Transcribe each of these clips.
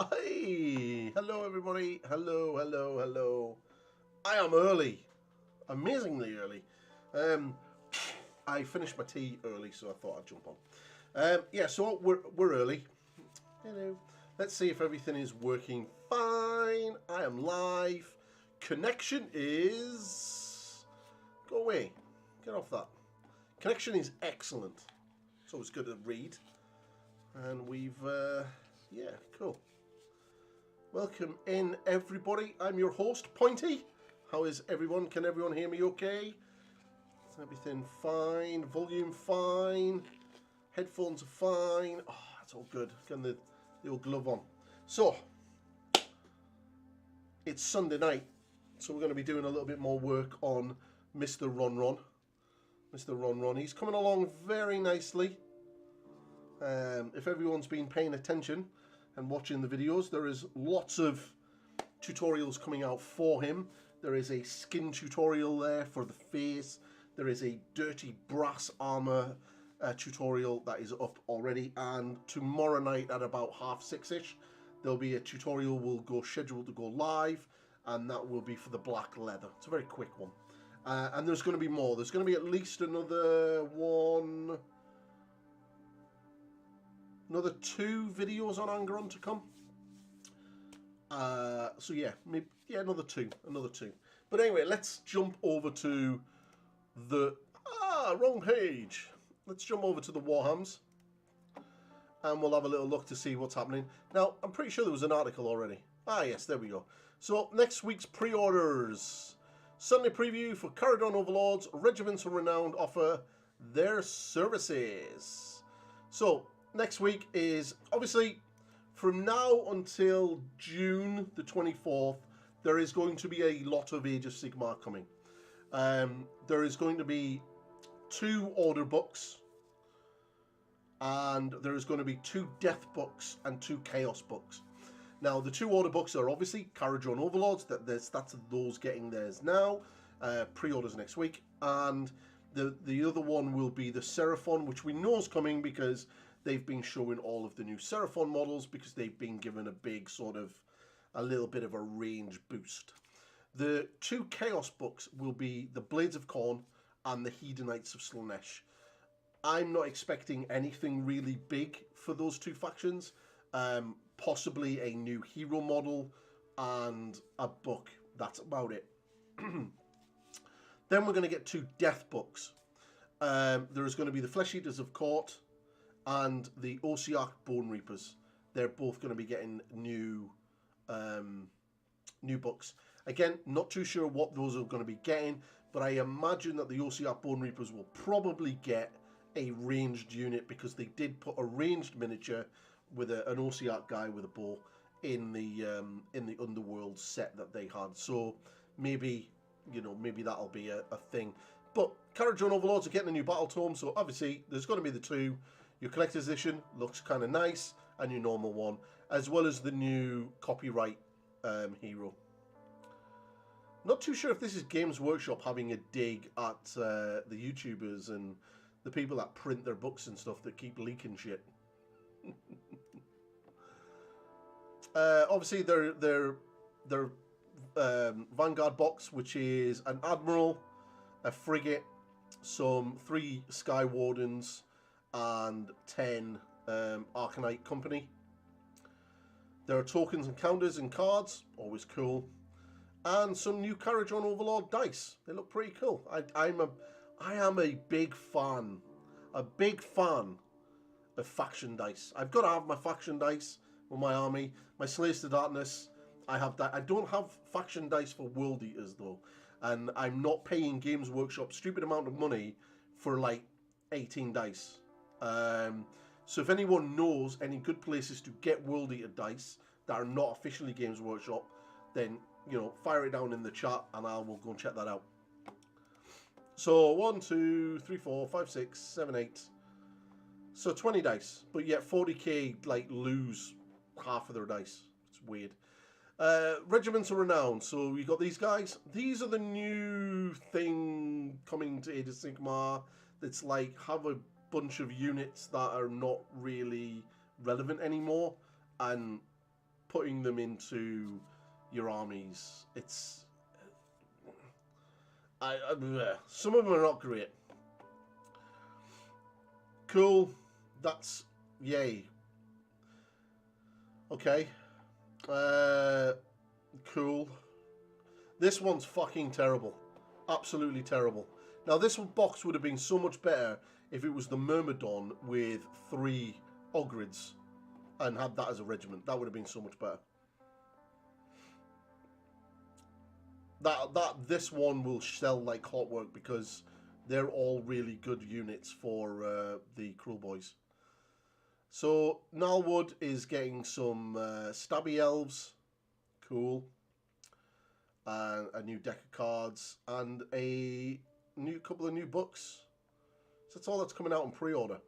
Hi! Hello everybody. Hello. I am early. Amazingly early. I finished my tea early, so I thought I'd jump on. Yeah, so we're early. Hello. Let's see if everything is working fine. I am live. Connection is... Go away. Get off that. Connection is excellent. It's always good to read. And we've... yeah, cool. Welcome in, everybody. I'm your host, Pointy. How is everyone? Can everyone hear me okay? Is everything fine? Volume fine? Headphones are fine? Oh, that's all good. Getting the old glove on. So, it's Sunday night, so we're going to be doing a little bit more work on Mr. Ron. Mr. Ron. He's coming along very nicely. If everyone's been paying attention and watching the videos, there is lots of tutorials coming out for him. There is a skin tutorial there for the face. There is a dirty brass armor tutorial that is up already, and tomorrow night at about 6:30ish there'll be a tutorial scheduled to go live, and that will be for the black leather. It's a very quick one, and there's going to be more. There's going to be at least another 2 videos on Angron to come. So yeah, maybe, yeah, another two. But anyway, let's jump over to the wrong page. Let's jump over to the Warhams, and we'll have a little look to see what's happening. Now, I'm pretty sure there was an article already. Yes, there we go. So next week's pre-orders. Sunday preview for Caradon Overlords. Regiments of Renown offer their services. So next week is obviously from now until June the 24th, there is going to be a lot of Age of Sigmar coming. There is going to be 2 order books, and there is going to be 2 death books and 2 chaos books. Now, the 2 order books are obviously Caradon Overlords. That's those getting theirs now. Pre-orders next week, and the other one will be the Seraphon, which we know is coming because they've been showing all of the new Seraphon models, because they've been given a big a little bit of a range boost. The 2 Chaos books will be the Blades of Khorne and the Hedonites of Slaanesh. I'm not expecting anything really big for those 2 factions. Possibly a new hero model and a book. That's about it. Then we're going to get 2 Death books. There is going to be the Flesh Eaters of Court and the Osiarch Bone Reapers. They're both going to be getting new books. Again, not too sure what those are going to be getting, but I imagine that the Osiarch Bone Reapers will probably get a ranged unit, because they did put a ranged miniature with an Osiarch guy with a bow in the Underworld set that they had. So maybe that'll be a thing. But Caradon Overlords are getting a new battle tome, so obviously there's going to be the 2. Your collector's edition looks kind of nice, and your normal one, as well as the new copyright hero. Not too sure if this is Games Workshop having a dig at the YouTubers and the people that print their books and stuff that keep leaking shit. Obviously, their Vanguard box, which is an Admiral, a Frigate, some 3 Sky Wardens, and 10 Arcanite Company. There are tokens and counters and cards, always cool, and some new Caradon Overlord dice. They look pretty cool. I am a big fan of faction dice. I've got to have my faction dice with my army. My Slaves to Darkness, I have that. I don't have faction dice for World Eaters though, and I'm not paying Games Workshop stupid amount of money for like 18 dice. So if anyone knows any good places to get World Eater dice that are not officially Games Workshop, then fire it down in the chat and I will go and check that out. So 1, 2, 3, 4, 5, 6, 7, 8. So 20 dice, but yet 40k lose half of their dice. It's weird. Regiments of Renown. So we got these guys. These are the new thing coming to Age of Sigmar. That's have a bunch of units that are not really relevant anymore, and putting them into your armies. It's some of them are not great. Cool. That's yay. Okay. Cool. This one's fucking terrible. Absolutely terrible. Now, this box would have been so much better if it was the Myrmidon with 3 Ogrids and had that as a regiment. That would have been so much better. This one will sell like clockwork because they're all really good units for the Cruel Boys. So, Nalwood is getting some Stabby Elves. Cool. A new deck of cards and a couple of new books. So that's all that's coming out on pre-order.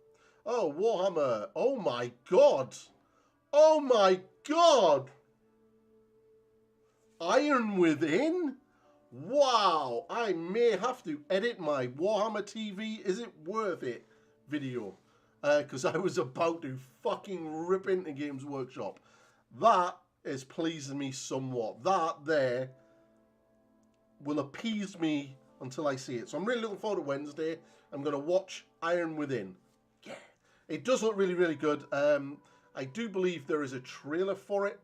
Oh, Warhammer. Oh my god. Oh my god. Iron Within? Wow. I may have to edit my Warhammer TV. Is it worth it video? Because I was about to fucking rip into Games Workshop. That is pleasing me somewhat. That there will appease me until I see it. So I'm really looking forward to Wednesday. I'm going to watch Iron Within. Yeah. It does look really, really good. I do believe there is a trailer for it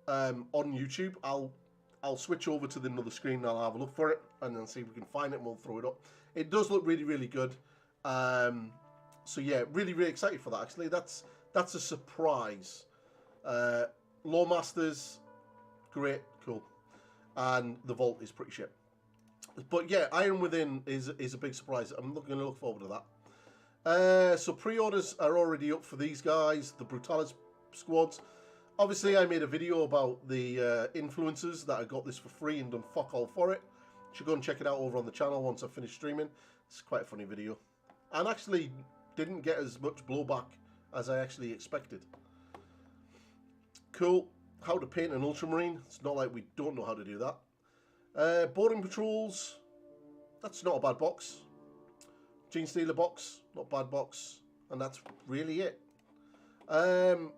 on YouTube. I'll switch over to the other screen and I'll have a look for it and then see if we can find it and we'll throw it up. It does look really, really good. So yeah, really, really excited for that actually. That's a surprise. Lawmasters, great, cool. And the Vault is pretty shit. But yeah, Iron Within is a big surprise. I'm going to look forward to that. So pre-orders are already up for these guys, the Brutalis squads. Obviously, I made a video about the influencers that I got this for free and done fuck all for it. You should go and check it out over on the channel once I finish streaming. It's quite a funny video. And actually didn't get as much blowback as I actually expected. Cool. How to paint an Ultramarine. It's not like we don't know how to do that. Boarding Patrols. That's not a bad box. Gene Stealer box. Not a bad box. And that's really it. I'm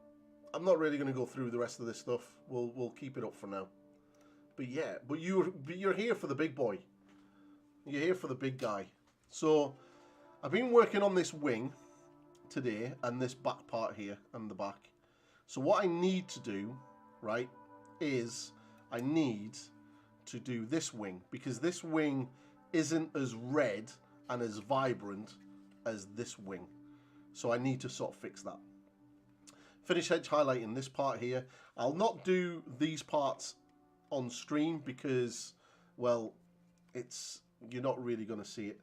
not really going to go through the rest of this stuff. We'll keep it up for now. But yeah, but you're here for the big boy. You're here for the big guy. So I've been working on this wing today and this back part here and the back. So what I need to do, right, is I need to do this wing because this wing isn't as red and as vibrant as this wing. So I need to sort of fix that. Finish edge highlighting this part here. I'll not do these parts on stream because, well, you're not really going to see it.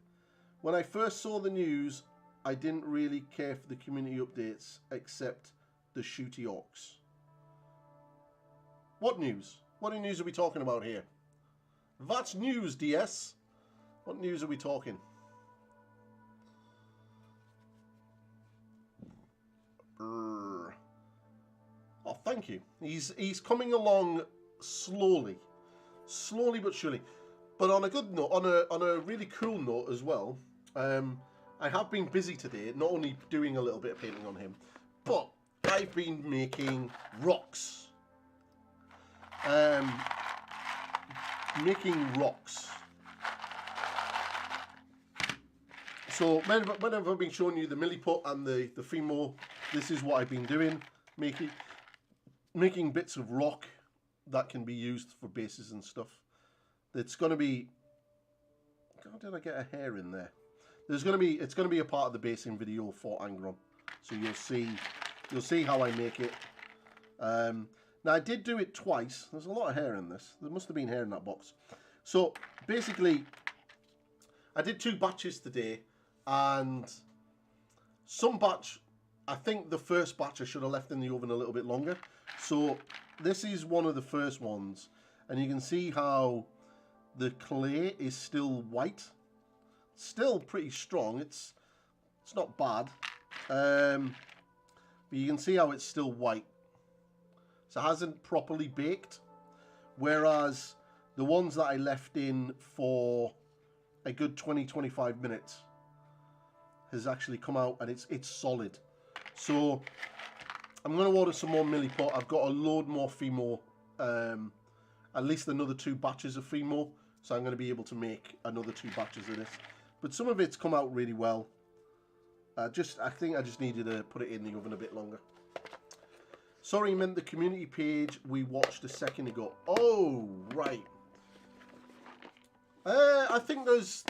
When I first saw the news, I didn't really care for the community updates except the shooty orcs. What news? What news are we talking about here? That's news, DS. What news are we talking? Oh, thank you. He's coming along slowly but surely. But on a good note, on a really cool note as well, I have been busy today, not only doing a little bit of painting on him, but I've been making rocks. Making rocks. So when I've been showing you the milliput and the Fimo, this is what I've been doing, making bits of rock that can be used for bases and stuff. It's going to be. How did I get a hair in there? It's going to be a part of the basing video for Angron, so you'll see how I make it. Now I did do it twice. There's a lot of hair in this. There must have been hair in that box. So basically, I did 2 batches today, and some batch, I think the first batch I should have left in the oven a little bit longer. So this is one of the first ones, and you can see how the clay is still white. Still pretty strong. It's not bad. But you can see how it's still white. So it hasn't properly baked. Whereas the ones that I left in for a good 20-25 minutes has actually come out and it's solid. So I'm going to order some more milliput. I've got a load more Fimo, at least another 2 batches of Fimo, so I'm going to be able to make another 2 batches of this. But some of it's come out really well. I think I just needed to put it in the oven a bit longer. Sorry, meant the community page we watched a second ago. Oh, right. I think there's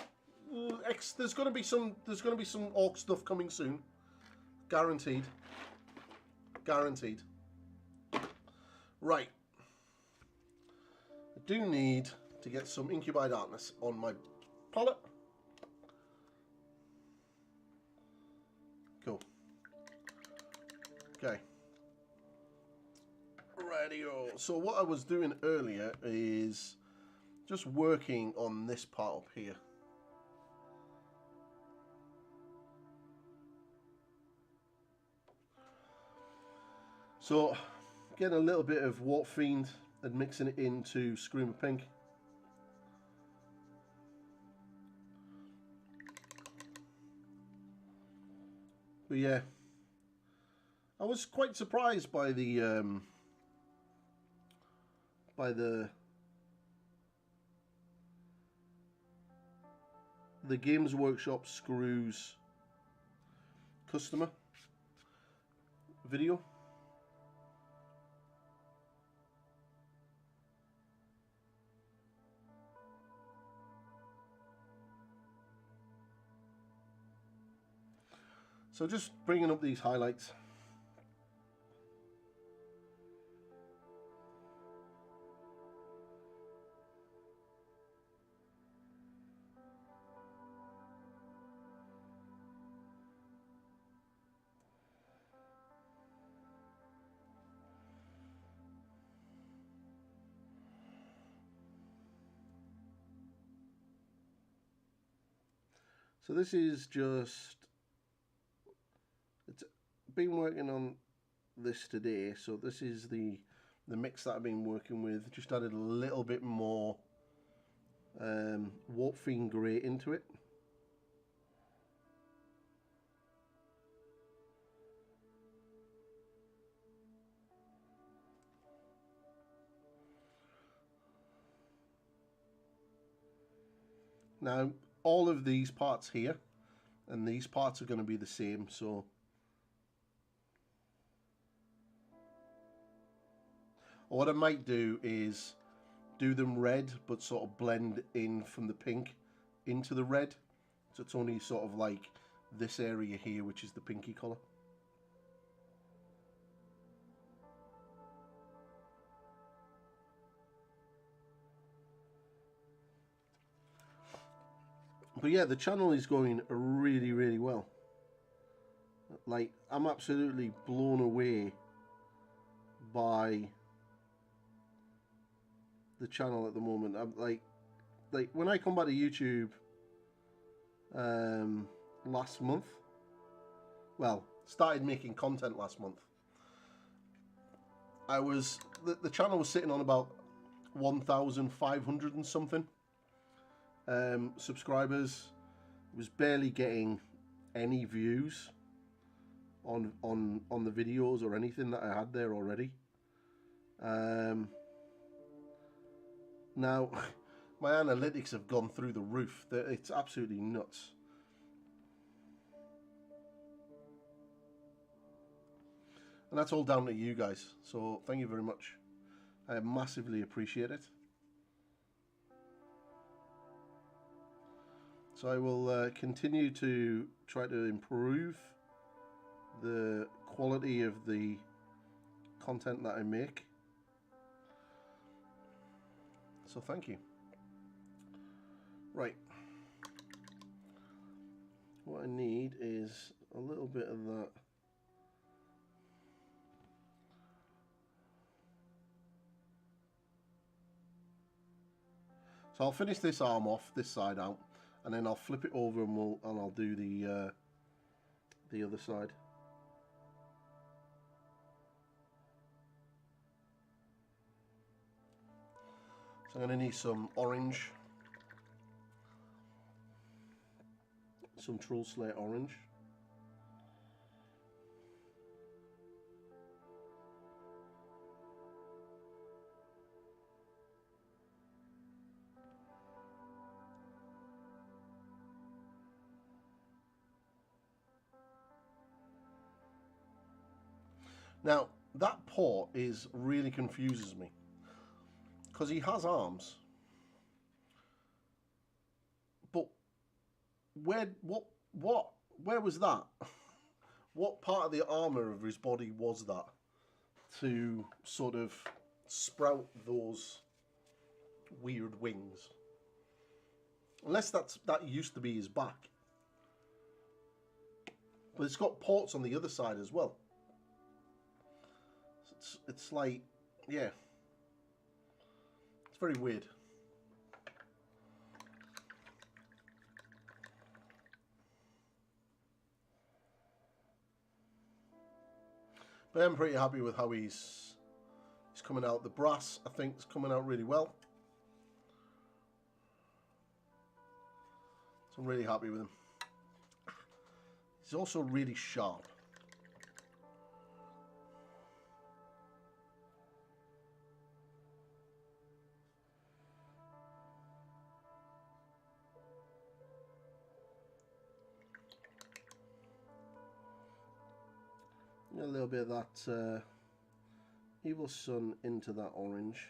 going to be some orc stuff coming soon. Guaranteed. Guaranteed. Right. I do need to get some Incubi Darkness on my palette. Cool. Okay. Radio. So what I was doing earlier is just working on this part up here. So getting a little bit of Warp Fiend and mixing it into Screamer Pink. But yeah, I was quite surprised by the Games Workshop Screws customer video. So just bringing up these highlights. So this is just, it's been working on this today, so this is the mix that I've been working with. Just added a little bit more Warp Fiend Grey into it. Now all of these parts here and these parts are going to be the same, so what I might do is do them red but sort of blend in from the pink into the red, so it's only sort of like this area here which is the pinky colour. But yeah, the channel is going really, really well. Like, I'm absolutely blown away by the channel at the moment. I'm like when I come back to YouTube last month, well, started making content last month, I was the channel was sitting on about 1,500 and something subscribers. Was barely getting any views on the videos or anything that I had there already. Now my analytics have gone through the roof. It's absolutely nuts. And that's all down to you guys, so thank you very much. I massively appreciate it. So I will continue to try to improve the quality of the content that I make. So thank you. Right. What I need is a little bit of that. So I'll finish this arm off, this side out, and then I'll flip it over and I'll do the other side. So I'm going to need some orange, some Troll Slate orange. Now, that port really confuses me. Because he has arms. But where was that? What part of the armour of his body was that to sort of sprout those weird wings? Unless that used to be his back. But it's got ports on the other side as well. It's like, yeah. It's very weird. But I'm pretty happy with how he's coming out. The brass, I think, is coming out really well. So I'm really happy with him. He's also really sharp. A little bit of that Evil Sun into that orange.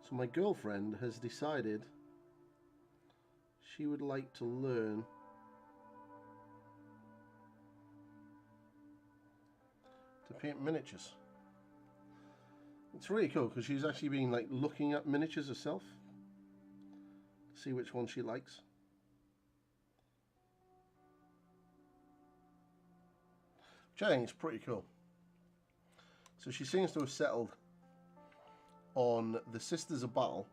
So my girlfriend has decided she would like to learn to paint miniatures. It's really cool because she's actually been like looking at miniatures herself to see which one she likes. Which I think is pretty cool. So she seems to have settled on the Sisters of Battle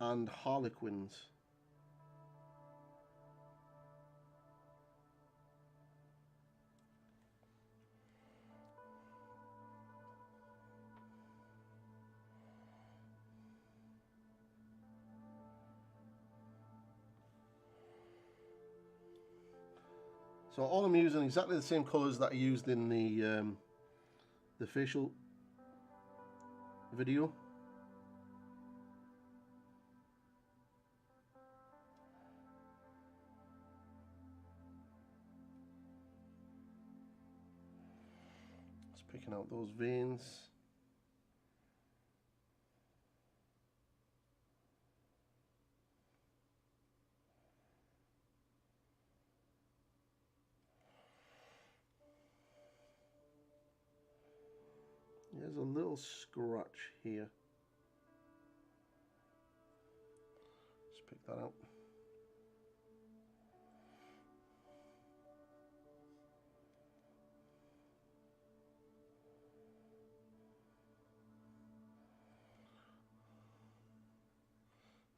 and Harlequins. So all I'm using exactly the same colours that I used in the facial video. Just picking out those veins. There's a little scratch here. Just pick that out.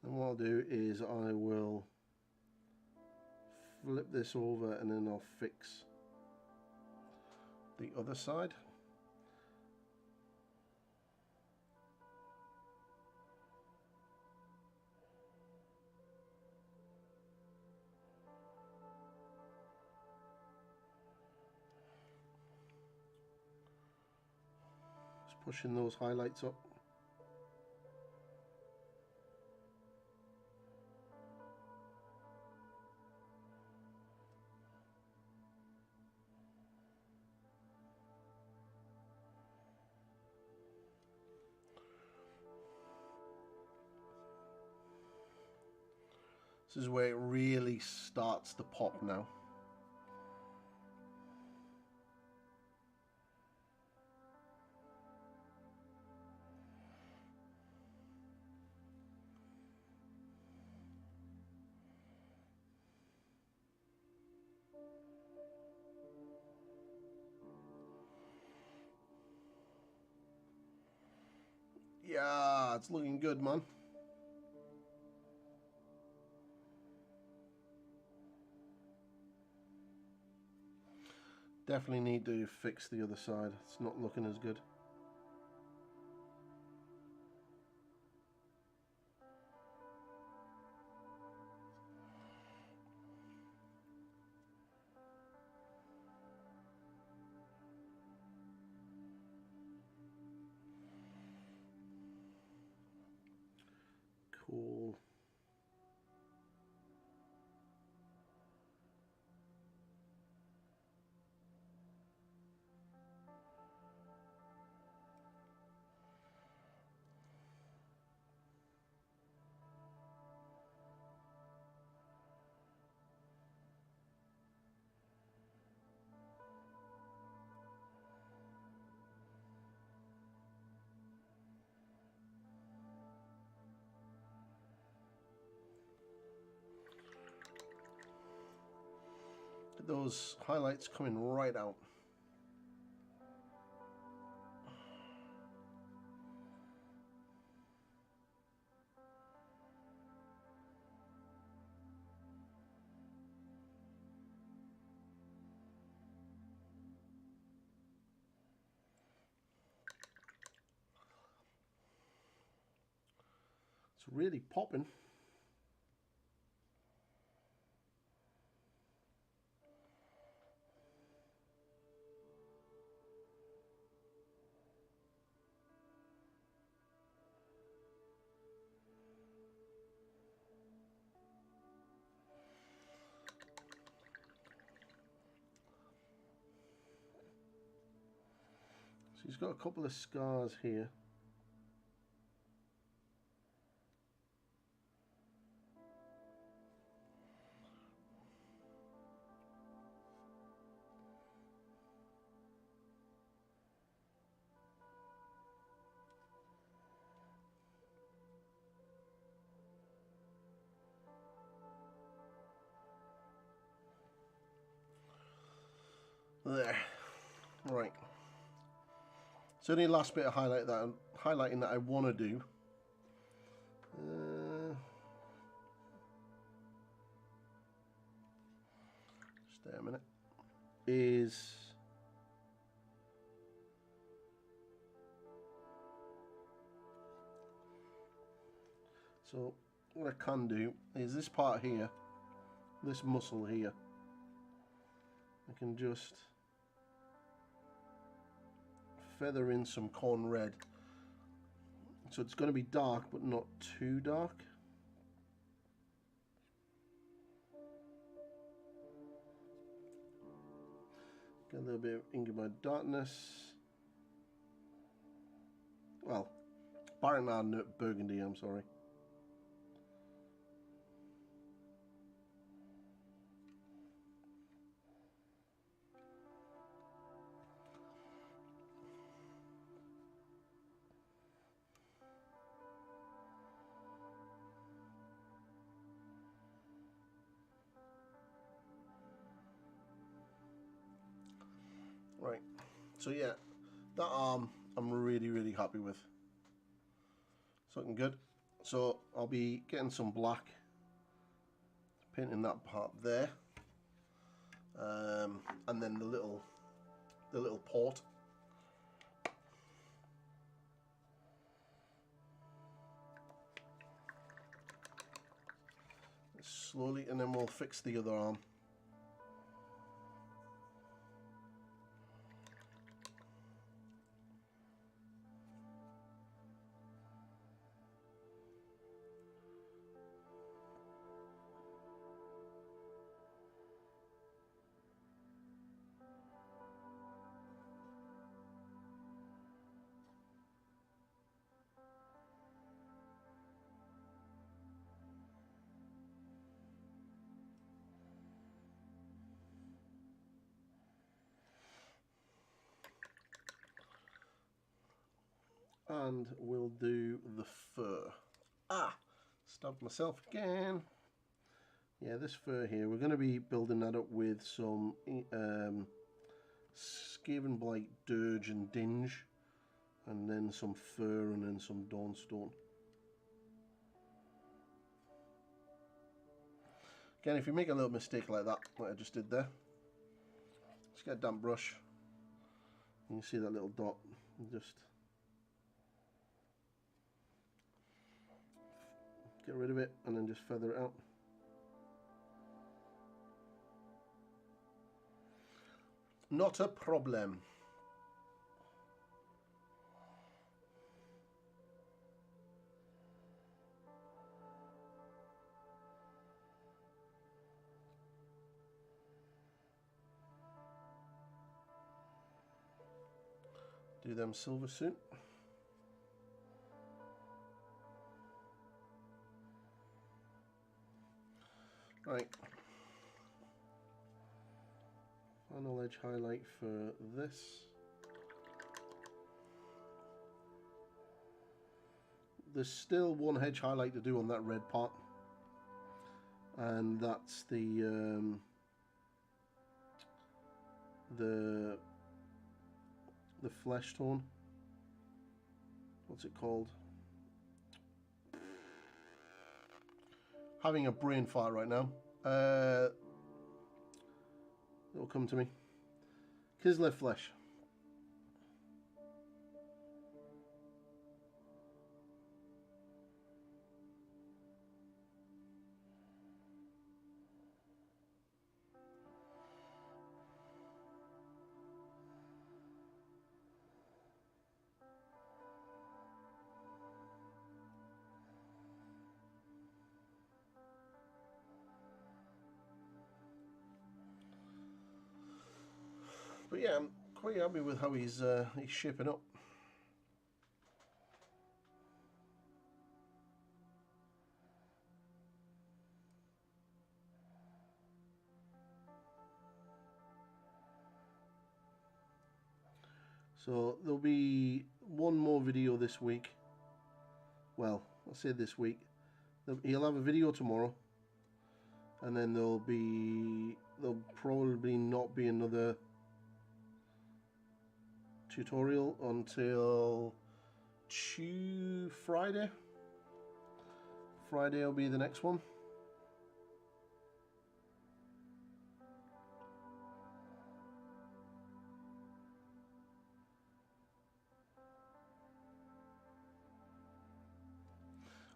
And what I'll do is I will flip this over and then I'll fix the other side. Just pushing those highlights up. This is where it really starts to pop now. Ah, it's looking good, man. Definitely need to fix the other side. It's not looking as good. Cool. Those highlights coming right out. It's really popping. So he's got a couple of scars here. There. Right. So the last bit of highlighting that I want to do. Just a minute. Is so what I can do is this part here, this muscle here. I can just feather in some corn red. So it's going to be dark, but not too dark. Get a little bit of Ingomar darkness. Well, Baron Burgundy, I'm sorry. Right, so yeah, that arm I'm really happy with. It's looking good. So I'll be getting some black, painting that part there, and then the little port. Slowly, and then we'll fix the other arm. And we'll do the fur. Stabbed myself again. Yeah, this fur here, we're going to be building that up with some Skaven Blight, Dirge and Dinge, and then some fur and then some Dawnstone. Again, if you make a little mistake like that, like I just did there, just get a damp brush. You can see that little dot, and just get rid of it and then just feather it out. Not a problem. Do them silver soon. Right. Final edge highlight for this. There's still one edge highlight to do on that red part, and that's the flesh tone. What's it called? Having a brain fart right now. It'll come to me. Kislev flesh. But yeah, I'm quite happy with how he's shaping up. So there'll be one more video this week. Well, I'll say this week. He'll have a video tomorrow, and then there'll probably not be another tutorial until Friday. Friday will be the next one.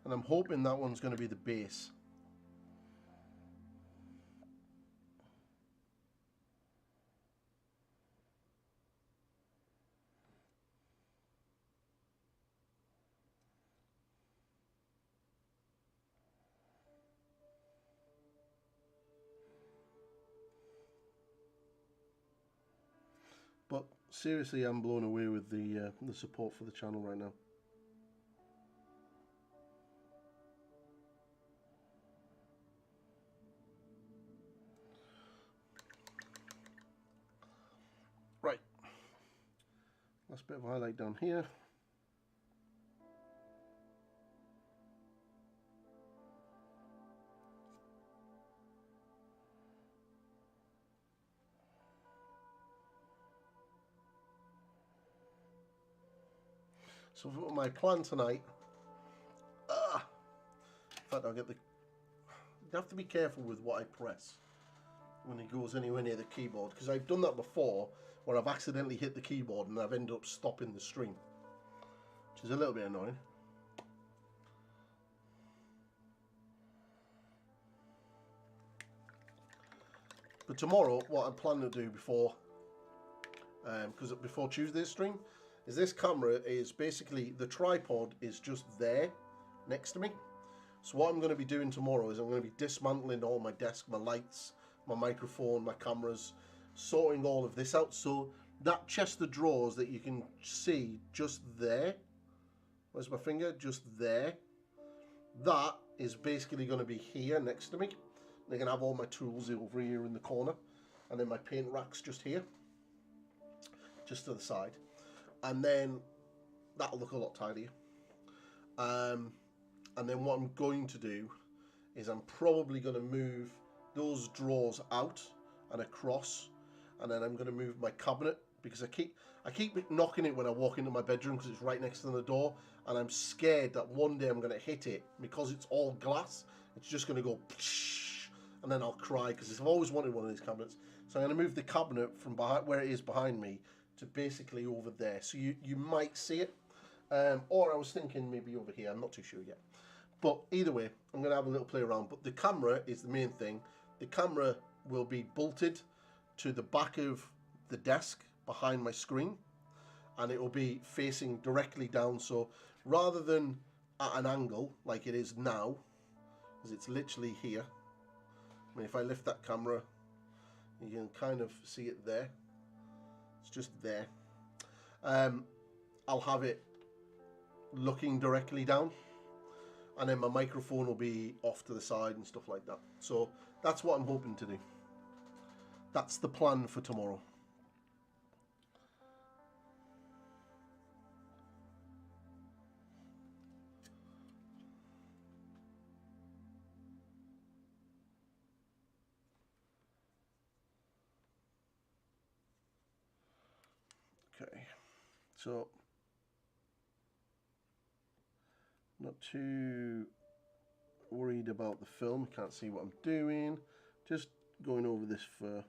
And I'm hoping that one's going to be the base. But seriously, I'm blown away with the support for the channel right now. Right, last bit of highlight down here. So for my plan tonight, in fact I'll get the, you have to be careful with what I press when it goes anywhere near the keyboard, because I've done that before where I've accidentally hit the keyboard and I've ended up stopping the stream, which is a little bit annoying. But tomorrow, what I'm planning to do before Tuesday's stream, is this camera is basically, the tripod is just there next to me. So what I'm going to be doing tomorrow is I'm going to be dismantling all my desk, my lights, my microphone, my cameras, sorting all of this out. So that chest of drawers that you can see just there, where's my finger? Just there. That is basically going to be here next to me. They're going to have all my tools over here in the corner, and then my paint rack's just here, just to the side. And then that'll look a lot tidier. And then what I'm going to do is I'm probably going to move those drawers out and across, and then I'm going to move my cabinet, because I keep knocking it when I walk into my bedroom because it's right next to the door, and I'm scared that one day I'm going to hit it because it's all glass. It's just going to go and then I'll cry because I've always wanted one of these cabinets. So I'm going to move the cabinet from behind, where it is behind me, to basically over there. So you might see it, or I was thinking maybe over here. I'm not too sure yet. But either way, I'm going to have a little play around. But the camera is the main thing. The camera will be bolted to the back of the desk behind my screen, and it will be facing directly down. So rather than at an angle like it is now, because it's literally here. I mean, if I lift that camera, you can kind of see it there. It's just there. I'll have it looking directly down, and then my microphone will be off to the side and stuff like that. So that's what I'm hoping to do. That's the plan for tomorrow. Okay, so not too worried about the film. Can't see what I'm doing. Just going over this for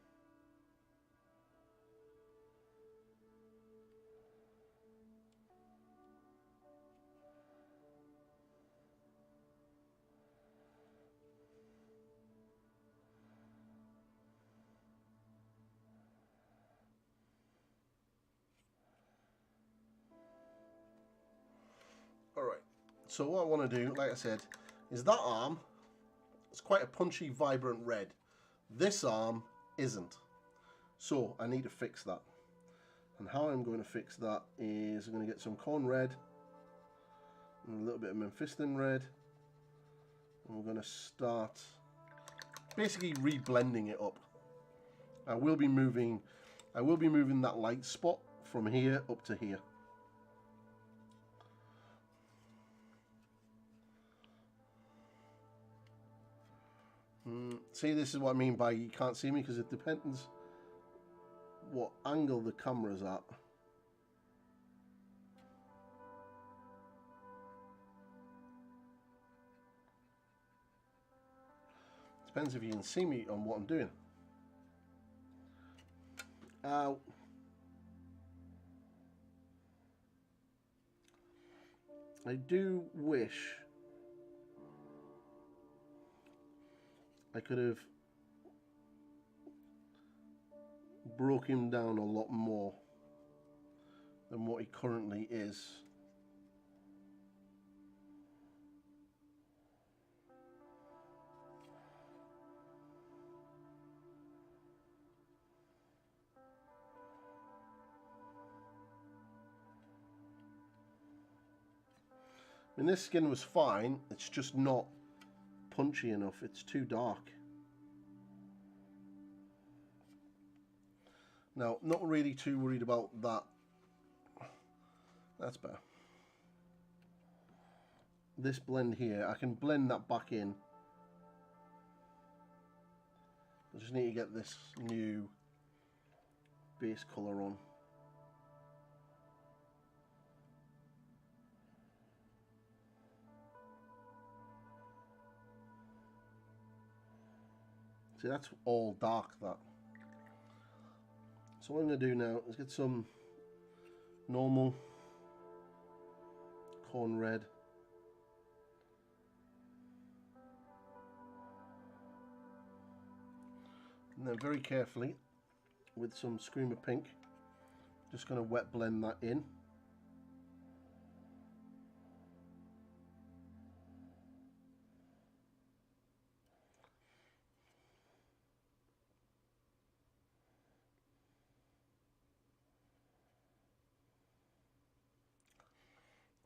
Alright, so what I want to do, like I said, is that arm, it's quite a punchy, vibrant red. This arm isn't. So I need to fix that. And how I'm going to fix that is I'm going to get some corn red and a little bit of Memphiston red. And we're going to start basically reblending it up. I will be moving that light spot from here up to here. See, this is what I mean by you can't see me, because it depends what angle the camera's at. Depends if you can see me on what I'm doing. I do wish I could have broke him down a lot more than what he currently is. I mean, this skin was fine, it's just not punchy enough, it's too dark. Now, not really too worried about that. That's better. This blend here, I can blend that back in. I just need to get this new base colour on. See, that's all dark, that. So what I'm going to do now is get some normal corn red. And then very carefully, with some Screamer Pink, just going to wet blend that in.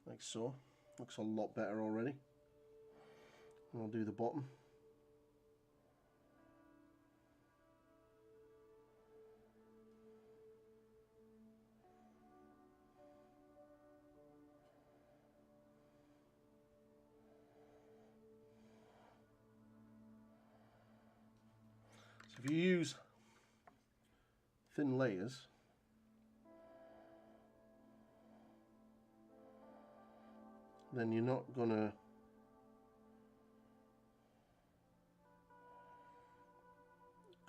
Like so. Looks a lot better already. And I'll do the bottom. So if you use thin layers, then you're not gonna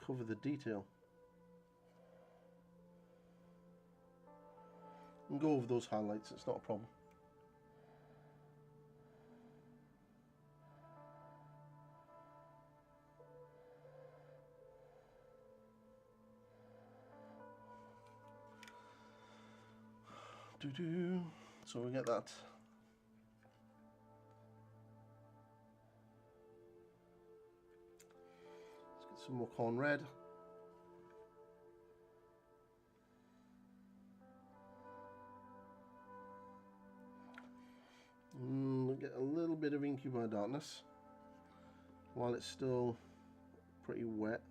cover the detail. And go over those highlights, it's not a problem. So we get that. Let's get some more corn red. We'll get a little bit of incubi darkness while it's still pretty wet.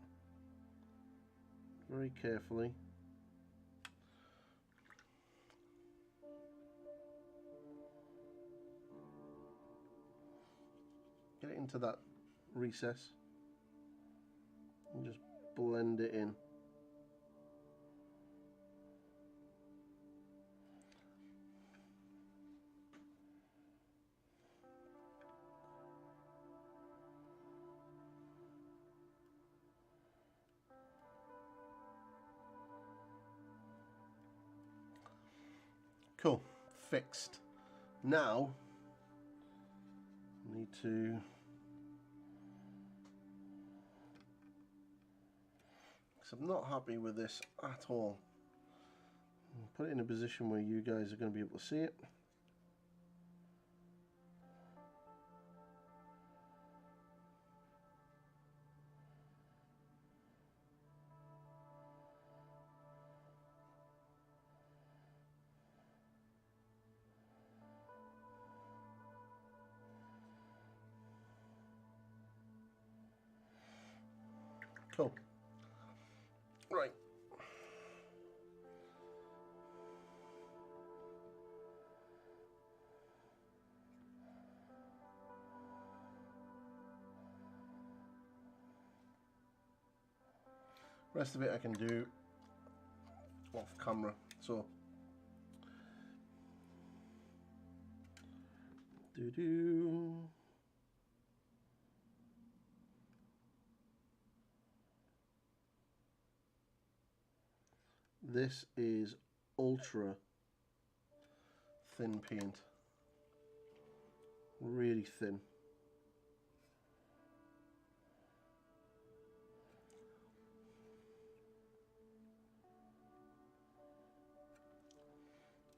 Very carefully. Get it into that recess and just blend it in. Cool, fixed. Now I need to I'm not happy with this at all. Put it in a position where you guys are going to be able to see it. Cool. Right. Rest of it I can do off camera. So this is ultra thin paint, really thin.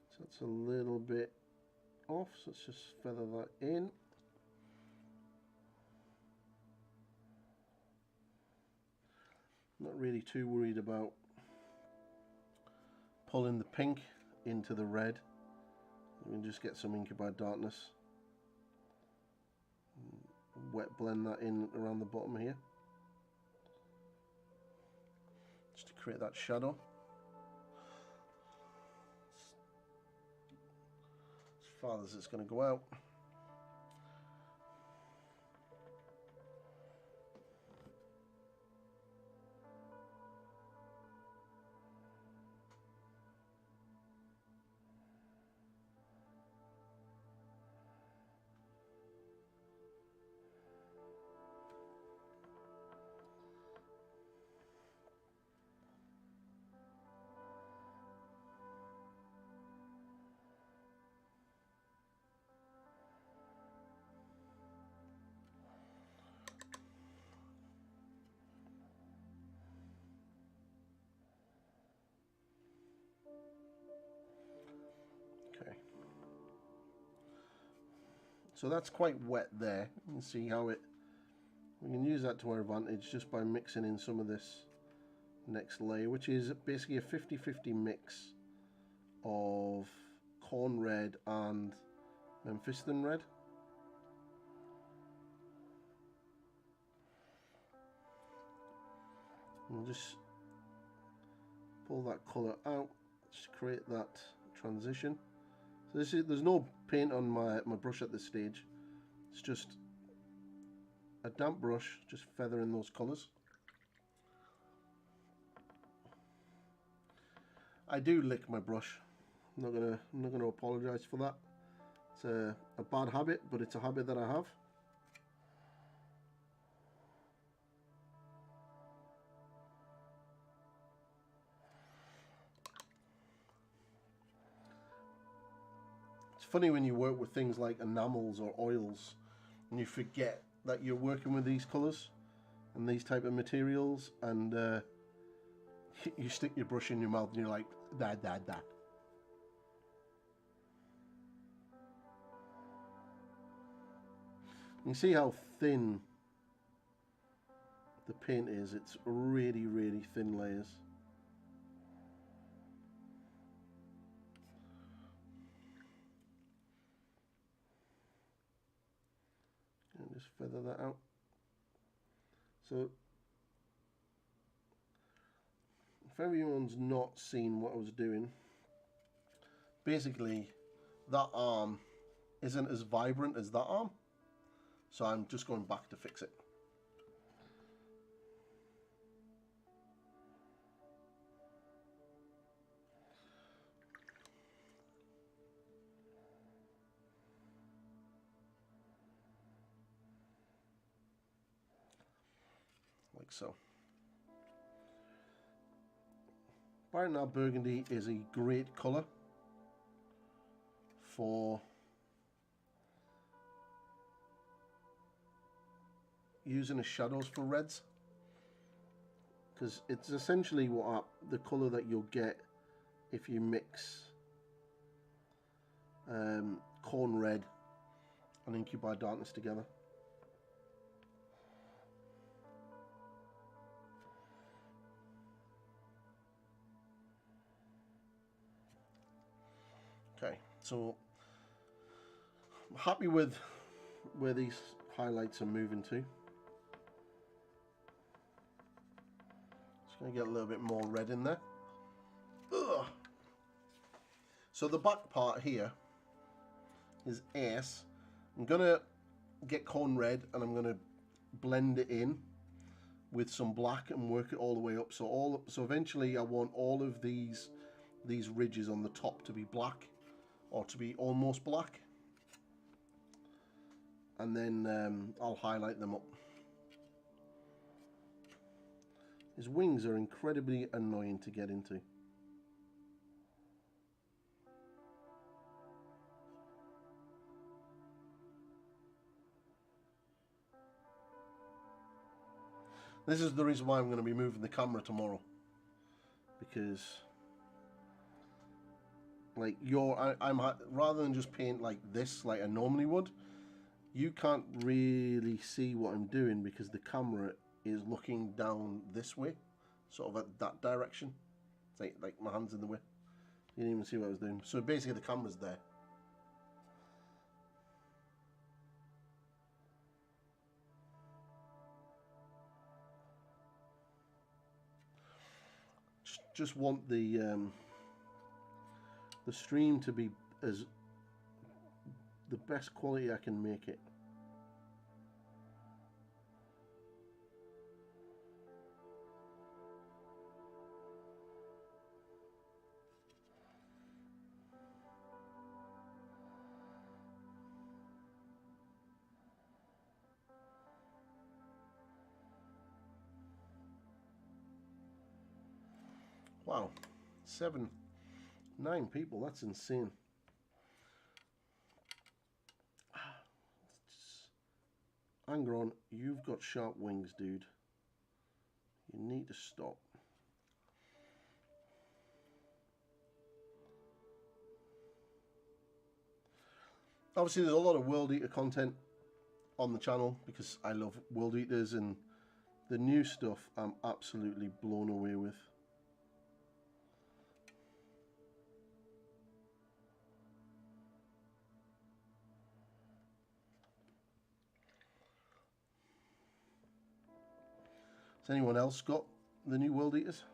So it's a little bit off, so let's just feather that in. Not really too worried about pulling the pink into the red. We can just get some incubi darkness. Wet blend that in around the bottom here. Just to create that shadow. As far as it's going to go out. So that's quite wet there. You can see how we can use that to our advantage just by mixing in some of this next layer, which is basically a 50-50 mix of corn red and Memphiston red. We'll just pull that colour out, just create that transition. So there's no paint on my brush at this stage. It's just a damp brush, just feathering those colours. I do lick my brush. I'm not gonna apologise for that. It's a bad habit, but it's a habit that I have. funny when you work with things like enamels or oils and you forget that you're working with these colours and these type of materials, and you stick your brush in your mouth and you're like, da da da. You see how thin the paint is. It's really, really thin layers. And just feather that out. So if everyone's not seen what I was doing, basically that arm isn't as vibrant as that arm, so I'm just going back to fix it. Like so. Brighten Up Burgundy is a great colour for using as shadows for reds, because it's essentially the colour that you'll get if you mix Corn Red and Incubi Darkness together. Okay, so I'm happy with where these highlights are moving to. Just going to get a little bit more red in there. Ugh. So the back part here is Ace. I'm going to get Corn Red and I'm going to blend it in with some black and work it all the way up. So eventually I want all of these ridges on the top to be black, or to be almost black, and then I'll highlight them up. His wings are incredibly annoying to get into. This is the reason why I'm going to be moving the camera tomorrow, because like I'm rather than just paint like this like I normally would, you can't really see what I'm doing because the camera is looking down this way, sort of at that direction. It's like my hand's in the way. You didn't even see what I was doing. So basically the camera's there. Just want the stream to be as the best quality I can make it. Wow, 9 people, that's insane. Angron, you've got sharp wings, dude. You need to stop. Obviously there's a lot of World Eater content on the channel because I love World Eaters, and the new stuff I'm absolutely blown away with. Has anyone else got the new World Eaters?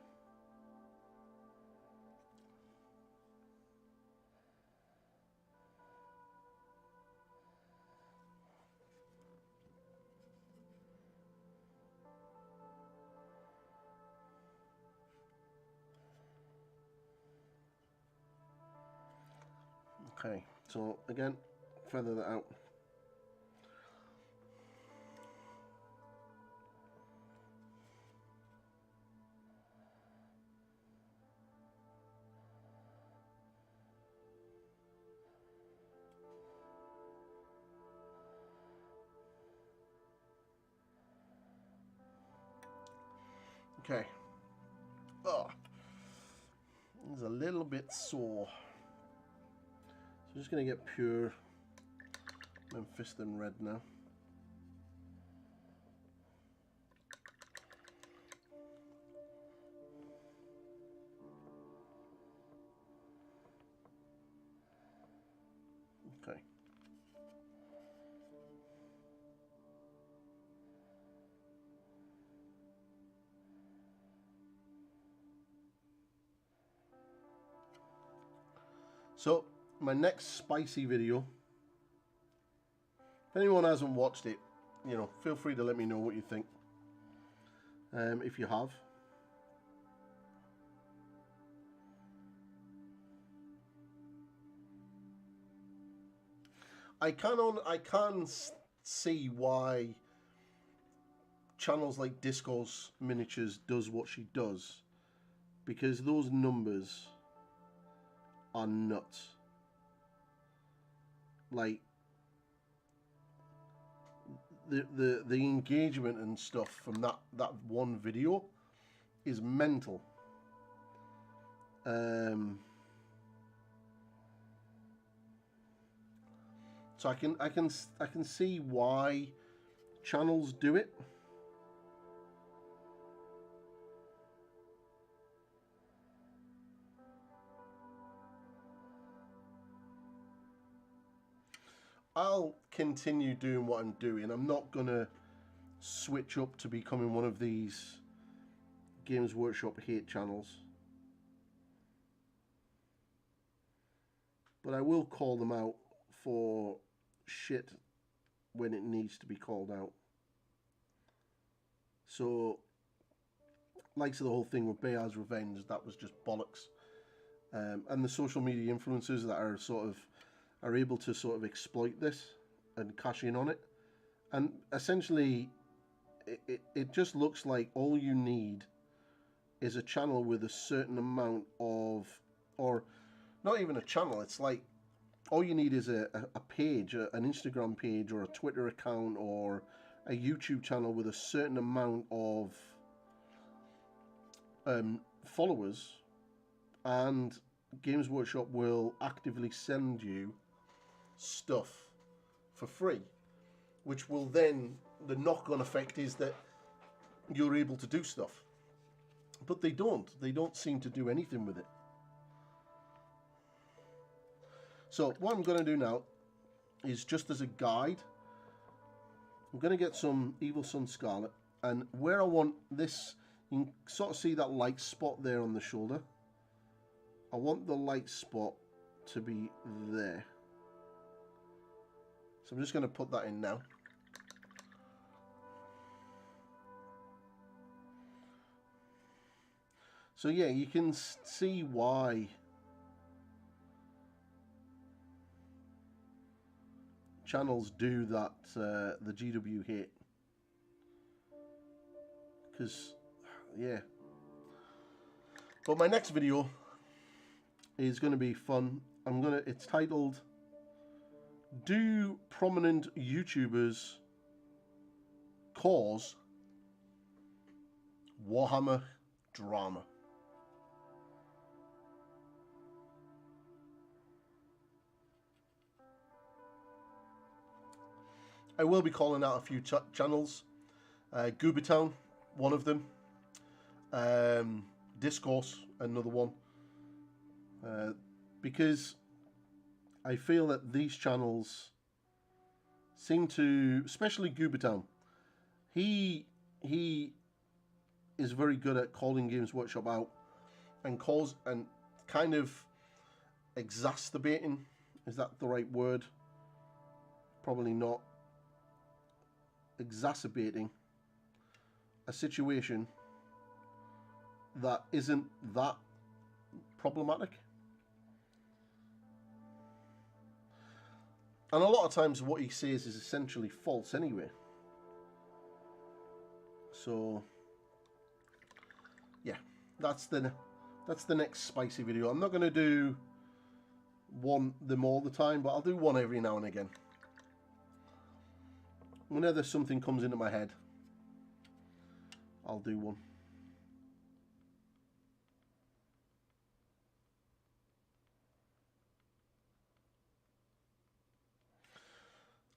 Okay, so again, feather that out. Okay. Oh, it's a little bit sore. So I'm just going to get pure Memphiston red now. Okay. So, my next spicy video, if anyone hasn't watched it, you know, feel free to let me know what you think. If you have. I can see why channels like Disco's Miniatures does what she does, because those numbers are nuts. Like the engagement and stuff from that one video is mental. So I can see why channels do it. I'll continue doing what I'm doing. I'm not gonna switch up to becoming one of these Games Workshop hate channels, but I will call them out for shit when it needs to be called out. So, likes of the whole thing with Bayard's Revenge, that was just bollocks. And the social media influencers that are able to sort of exploit this and cash in on it. And essentially, it just looks like all you need is a channel with a certain amount of, or not even a channel, it's like all you need is a page, an Instagram page or a Twitter account or a YouTube channel with a certain amount of followers, and Games Workshop will actively send you stuff for free, which will then, the knock-on effect is that you're able to do stuff. But they don't seem to do anything with it. So what I'm going to do now is, just as a guide, I'm going to get some Evil Sun Scarlet, and where I want this, you can sort of see that light spot there on the shoulder. I want the light spot to be there. So I'm just going to put that in now. So yeah, you can see why channels do that, the GW hate. Because, yeah. But my next video is going to be fun. It's titled, Do Prominent YouTubers Cause Warhammer Drama? I will be calling out a few channels. Goobertown, one of them. Discourse, another one. Because I feel that these channels seem to, especially Goobertown, he is very good at calling Games Workshop out and kind of exacerbating. Is that the right word? Probably not. Exacerbating a situation that isn't that problematic. And a lot of times what he says is essentially false anyway. So yeah, that's the next spicy video. I'm not going to do them all the time, but I'll do one every now and again. Whenever something comes into my head, I'll do one.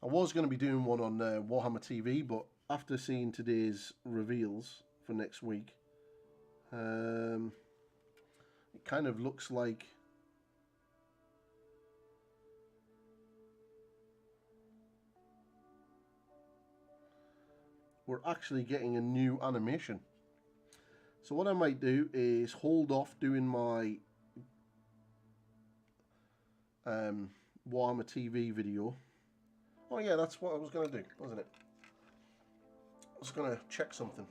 I was going to be doing one on Warhammer TV, but after seeing today's reveals for next week, it kind of looks like we're actually getting a new animation. So what I might do is hold off doing my Warhammer TV video. Oh yeah, that's what I was going to do, wasn't it? I was going to check something.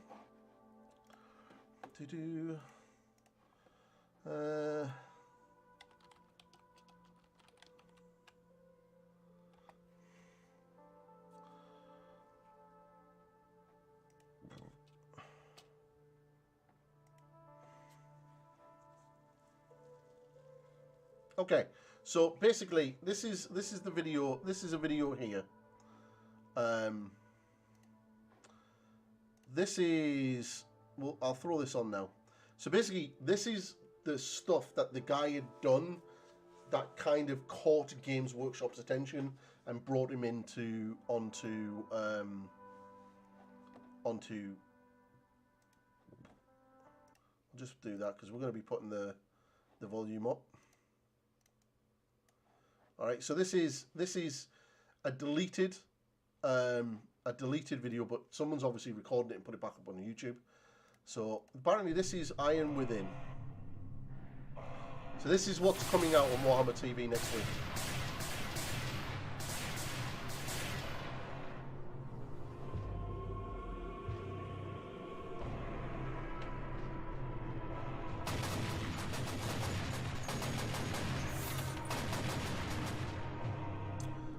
Okay, so basically, this is the video. This is a video here. This is, well, I'll throw this on now. So basically, this is the stuff that the guy had done that kind of caught Games Workshop's attention and brought him onto. I'll just do that because we're going to be putting the volume up. All right, so this is a deleted video, but someone's obviously recorded it and put it back up on YouTube. So apparently this is Iron Within. So this is what's coming out on Warhammer TV next week.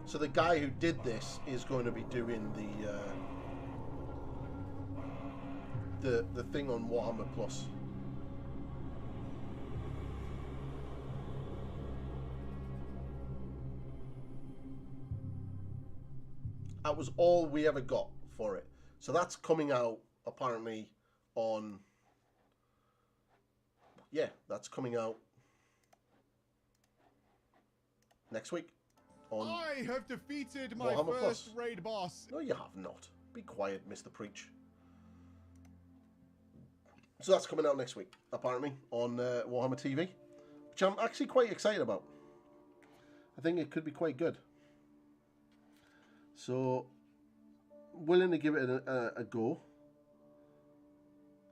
So the guy who did this is going to be doing the thing on Warhammer Plus. That was all we ever got for it. So that's coming out apparently on, yeah, that's coming out next week. I have defeated my Warhammer first Plus. raid boss. No, you have not. Be quiet, Mr. Preach. So that's coming out next week, apparently, on Warhammer TV, which I'm actually quite excited about. I think it could be quite good. So, willing to give it a go.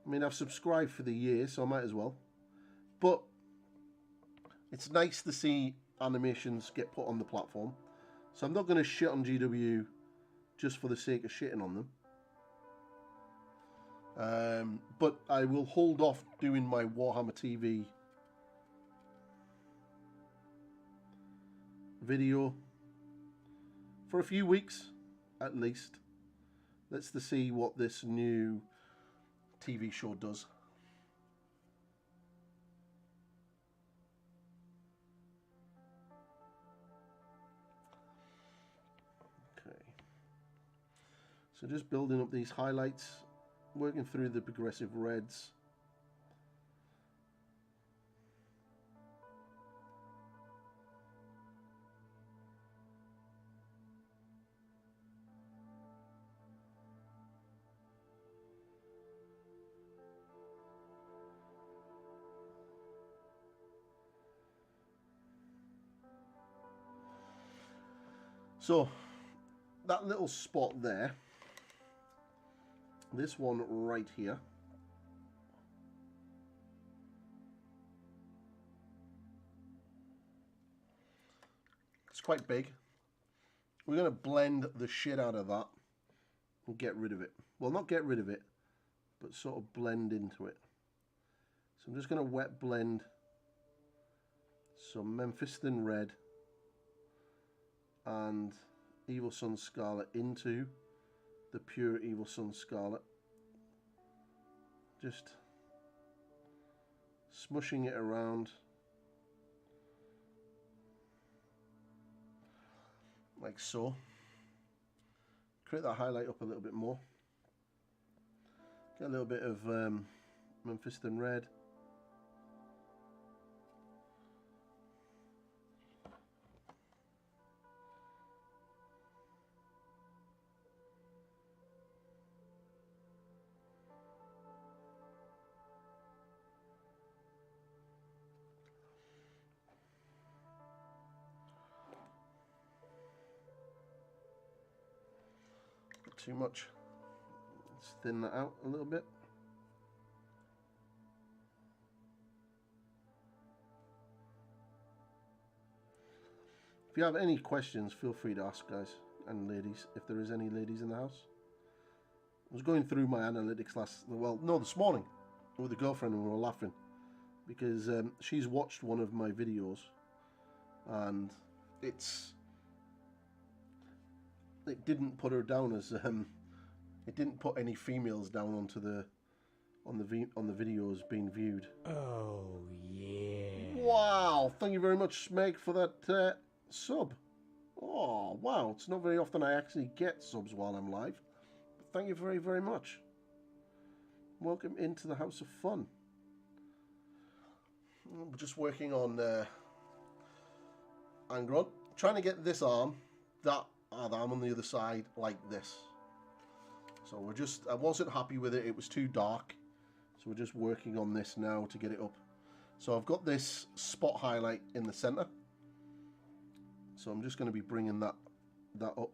I mean, I've subscribed for the year, so I might as well. But it's nice to see animations get put on the platform. So I'm not going to shit on GW just for the sake of shitting on them. But I will hold off doing my Warhammer TV video for a few weeks at least. Let's see what this new TV show does. Okay. So just building up these highlights, working through the progressive reds. So that little spot there, this one right here, it's quite big. We're going to blend the shit out of that and get rid of it. Well, not get rid of it, but sort of blend into it. So I'm just going to wet blend some Mephiston red and Evil Sun Scarlet into the pure Evil Sun Scarlet. Just smushing it around like so. Create that highlight up a little bit more. Get a little bit of Mephiston red. too much. Let's thin that out a little bit. If you have any questions, feel free to ask, guys and ladies, if there is any ladies in the house. I was going through my analytics this morning with a girlfriend, and we were laughing because she's watched one of my videos, and it didn't put her down as it didn't put any females down onto the on the videos being viewed. Oh yeah! Wow! Thank you very much, Meg, for that sub. Oh wow! It's not very often I actually get subs while I'm live. But thank you very, very much. Welcome into the House of Fun. We're just working on Angron, trying to get this arm, that arm on the other side like this. So I wasn't happy with it. It was too dark. So we're just working on this now to get it up. So I've got this spot highlight in the center. So I'm just going to be bringing that up.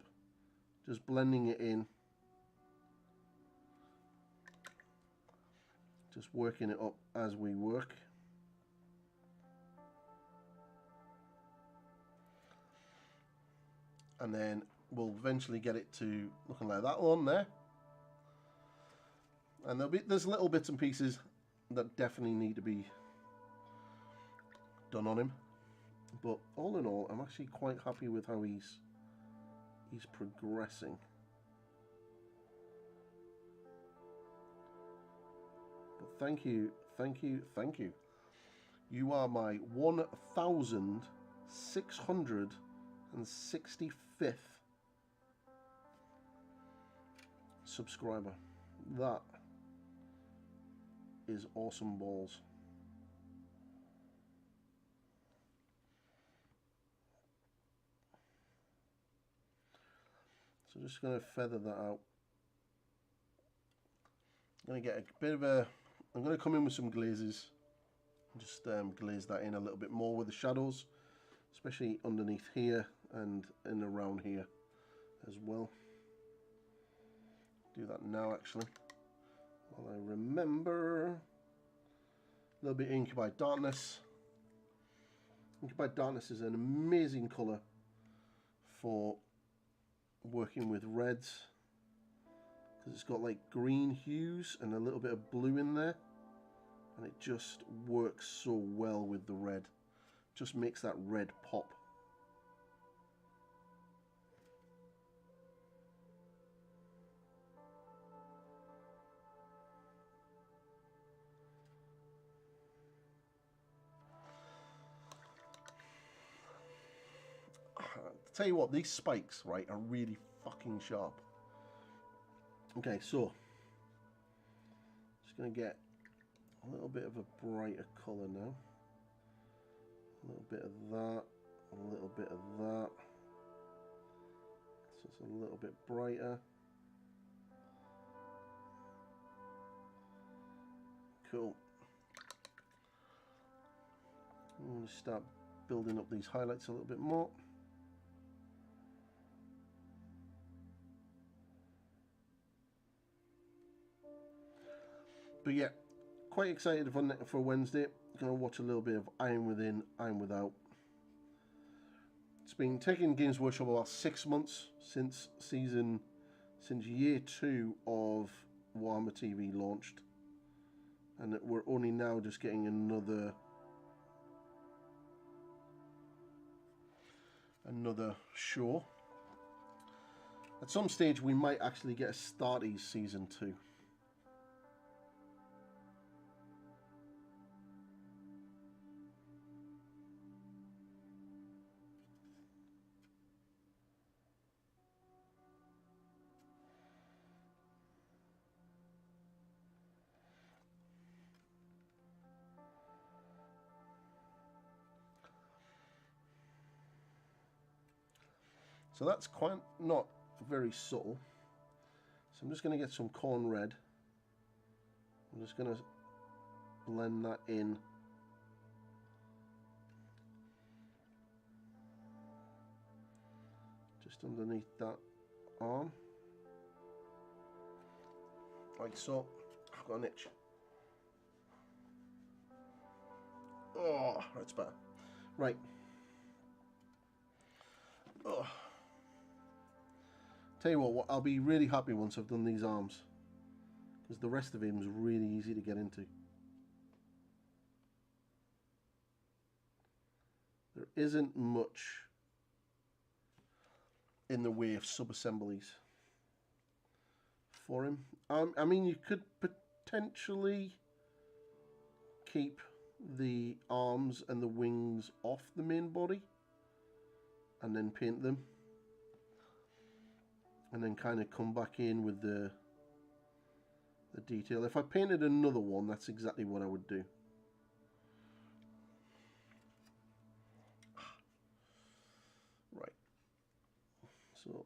Just blending it in. Just working it up as we work. And then we'll eventually get it to looking like that one there. And there's little bits and pieces that definitely need to be done on him. But all in all, I'm actually quite happy with how he's progressing. But thank you. You are my 1,665th subscriber. That is awesome balls. So just going to feather that out. I'm going to get a bit of I'm going to come in with some glazes. Just glaze that in a little bit more with the shadows, especially underneath here and around here as well. Do that now actually. While I remember, a little bit of Incubied Darkness. Incubied Darkness is an amazing colour for working with reds, because it's got like green hues and a little bit of blue in there, and it just works so well with the red. Just makes that red pop. Tell you what, these spikes, right, are really fucking sharp. Okay, so just gonna get a little bit of a brighter colour now. A little bit of that, a little bit of that. So it's a little bit brighter. Cool. I'm gonna start building up these highlights a little bit more. But yeah, quite excited for Wednesday. Gonna watch a little bit of Iron Within, Iron Without. It's been taking Games Workshop about 6 months since year 2 of Warhammer TV launched, and we're only now just getting another show. At some stage, we might actually get a Starties season 2. So that's quite not very subtle. So I'm just going to get some corn red. I'm just going to blend that in. Just underneath that arm. Right, so I've got an itch. Oh, that's better. Right. Oh. Tell you what, I'll be really happy once I've done these arms, because the rest of him's really easy to get into. There isn't much in the way of sub-assemblies for him. I mean, you could potentially keep the arms and the wings off the main body and then paint them, and then kind of come back in with the detail. If I painted another one, that's exactly what I would do. Right, so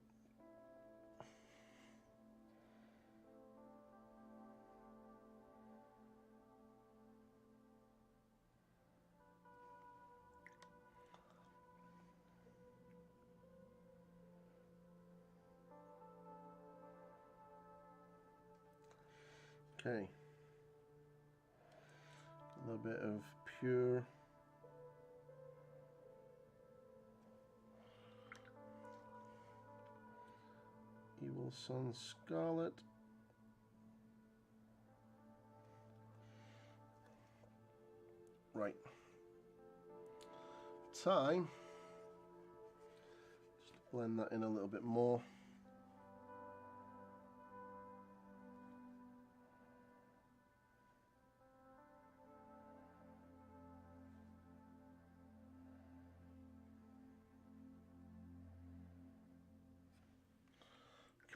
okay, a little bit of pure Evil Sun Scarlet. Right, time just to blend that in a little bit more.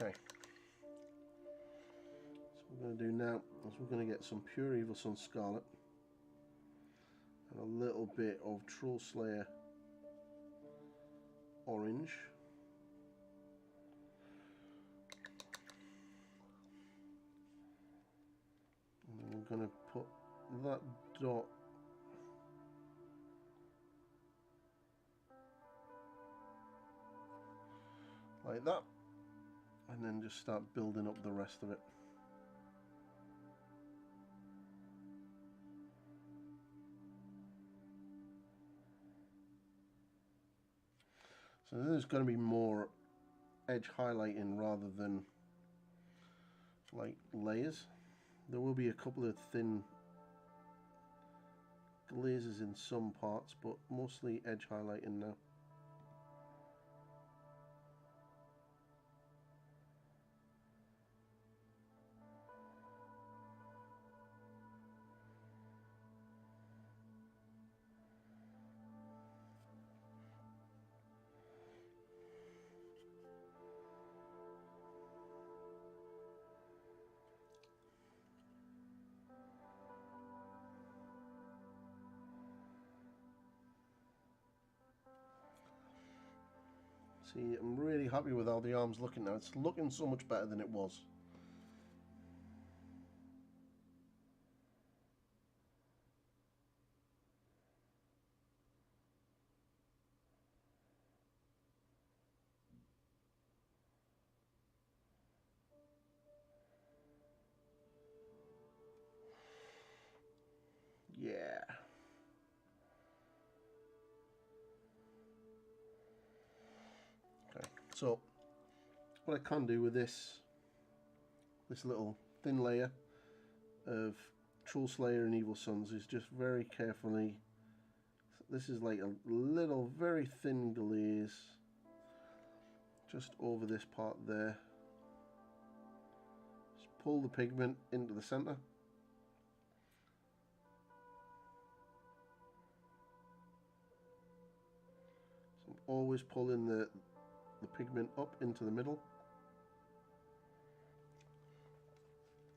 Okay, so what we're going to do now is we're going to get some pure Evil Sun Scarlet and a little bit of Troll Slayer Orange. And then we're going to put that dot like that, and then just start building up the rest of it. So there's going to be more edge highlighting rather than like layers. There will be a couple of thin glazes in some parts, but mostly edge highlighting now. See, I'm really happy with how the arm's looking now. It's looking so much better than it was. Yeah. Okay, so what I can do with this little thin layer of Troll Slayer and Evil Suns is just very carefully, this is like a little very thin glaze just over this part there. Just pull the pigment into the center. So I'm always pulling the pigment up into the middle.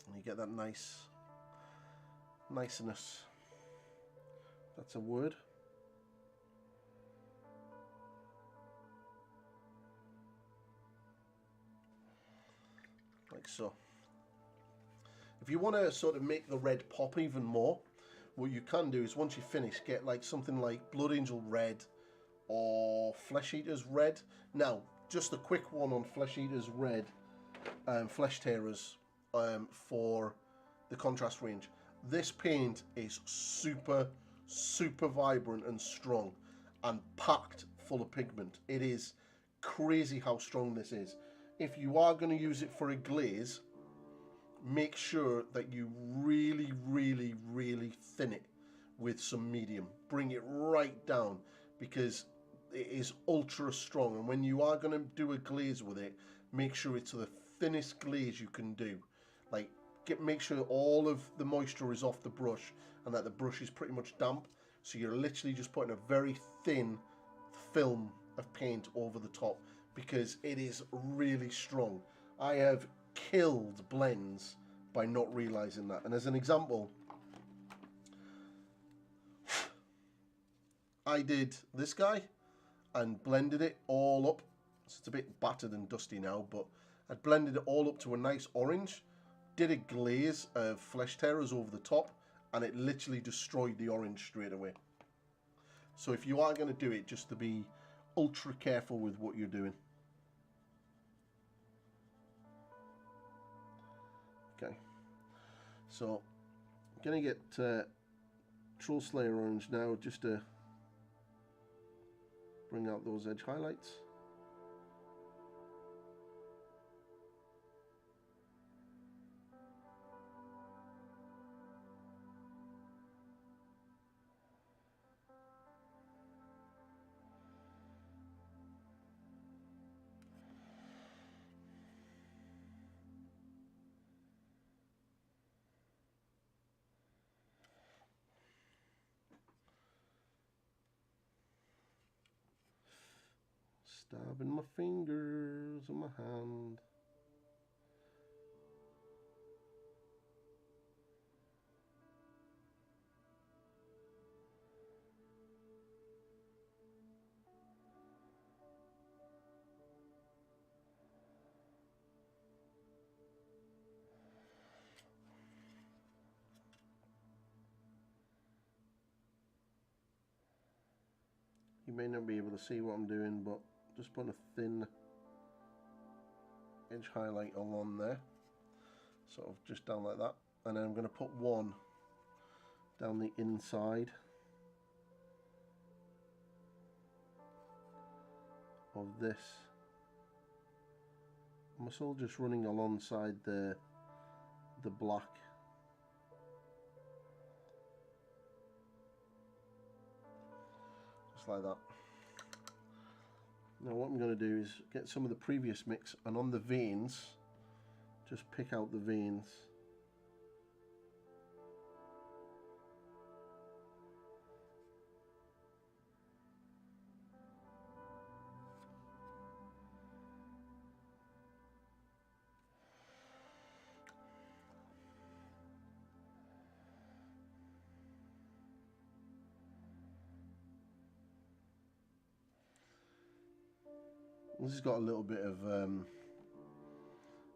And you get that niceness. That's a word. Like so. If you want to sort of make the red pop even more, what you can do is once you finish, get like something like Blood Angel Red or Flesh Eater's Red. Now, just a quick one on Flesh Eater's Red and Flesh Tearers for the contrast range. This paint is super, super vibrant and strong and packed full of pigment. It is crazy how strong this is. If you are going to use it for a glaze, make sure that you really, really, really thin it with some medium. Bring it right down because it is ultra strong, and when you are going to do a glaze with it, make sure it's the thinnest glaze you can do. Like, make sure all of the moisture is off the brush and that the brush is pretty much damp, so you're literally just putting a very thin film of paint over the top because it is really strong. I have killed blends by not realizing that. And as an example, I did this guy and blended it all up. So it's a bit battered and dusty now, but I blended it all up to a nice orange, did a glaze of flesh tearers over the top, and it literally destroyed the orange straight away. So if you are going to do it, just to be ultra careful with what you're doing. Okay, so I'm going to get Troll Slayer Orange now just to bring out those edge highlights. Stabbing my fingers and my hand. You may not be able to see what I'm doing, but just putting a thin edge highlight along there, sort of just down like that, and then I'm going to put one down the inside of this muscle, just running alongside the black. Just like that. Now what I'm going to do is get some of the previous mix, and on the veins, just pick out the veins. This has got a little bit of,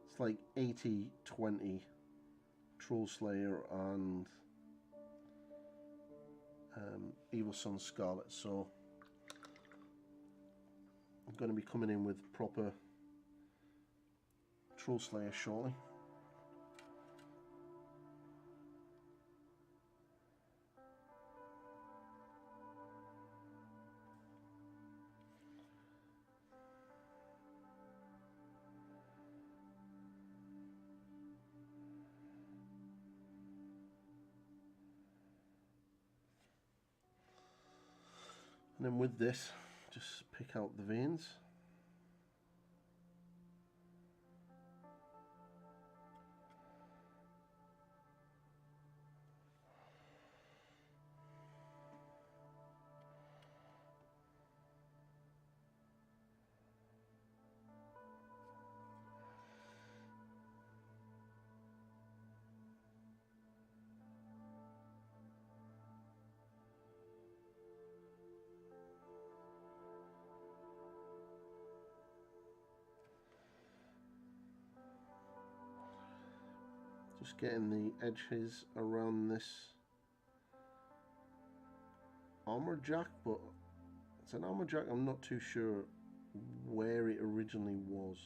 it's like 80-20 Troll Slayer and Evil Sun Scarlet, so I'm going to be coming in with proper Troll Slayer shortly. And then with this, just pick out the veins. Just getting the edges around this armor jack, but it's an armor jack, I'm not too sure where it originally was.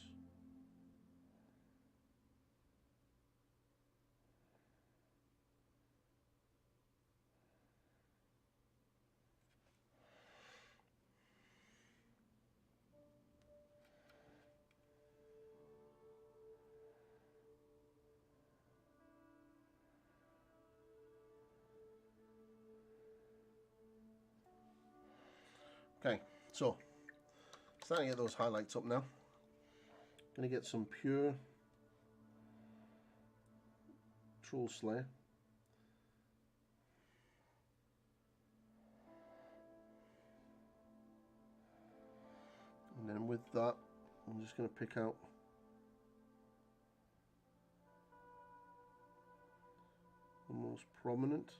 Okay, so starting to get those highlights up now. Gonna get some pure Troll Slayer. And then with that, I'm just going to pick out the most prominent.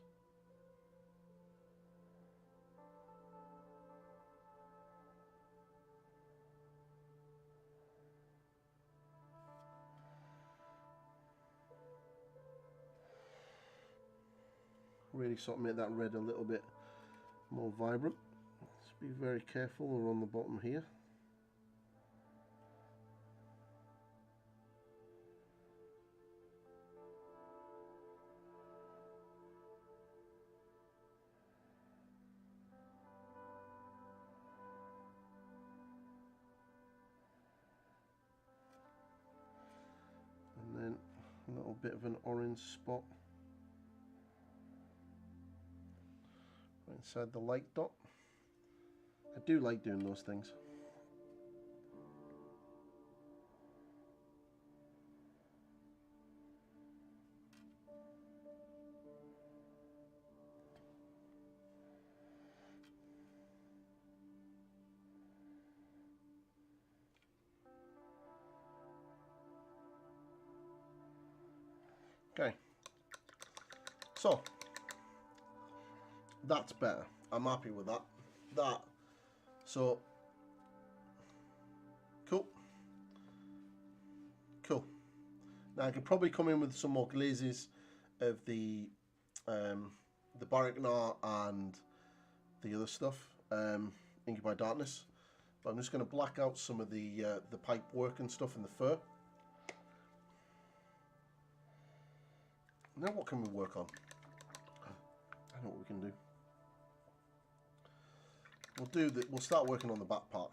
Really sort of make that red a little bit more vibrant. Just be very careful around the bottom here. And then a little bit of an orange spot right inside the light dot. I do like doing those things. Okay, so that's better. I'm happy with that. So cool. Now I could probably come in with some more glazes of the Barracknar and the other stuff, Inky by Darkness. But I'm just going to black out some of the pipe work and stuff in the fur. Now what can we work on? I know what we can do. We'll start working on the back part.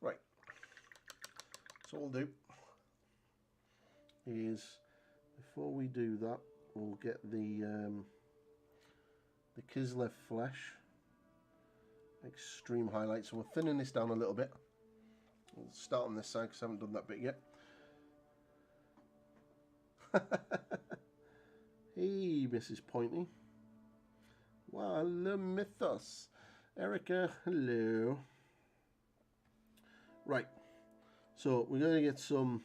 Right, so what we'll do is, before we do that, we'll get the Kislev Flesh Extreme Highlight. So we're thinning this down a little bit. We'll start on this side because I haven't done that bit yet. Hey, Mrs. Pointy. Wow, hello, Mythos. Erica, hello. Right, so we're going to get some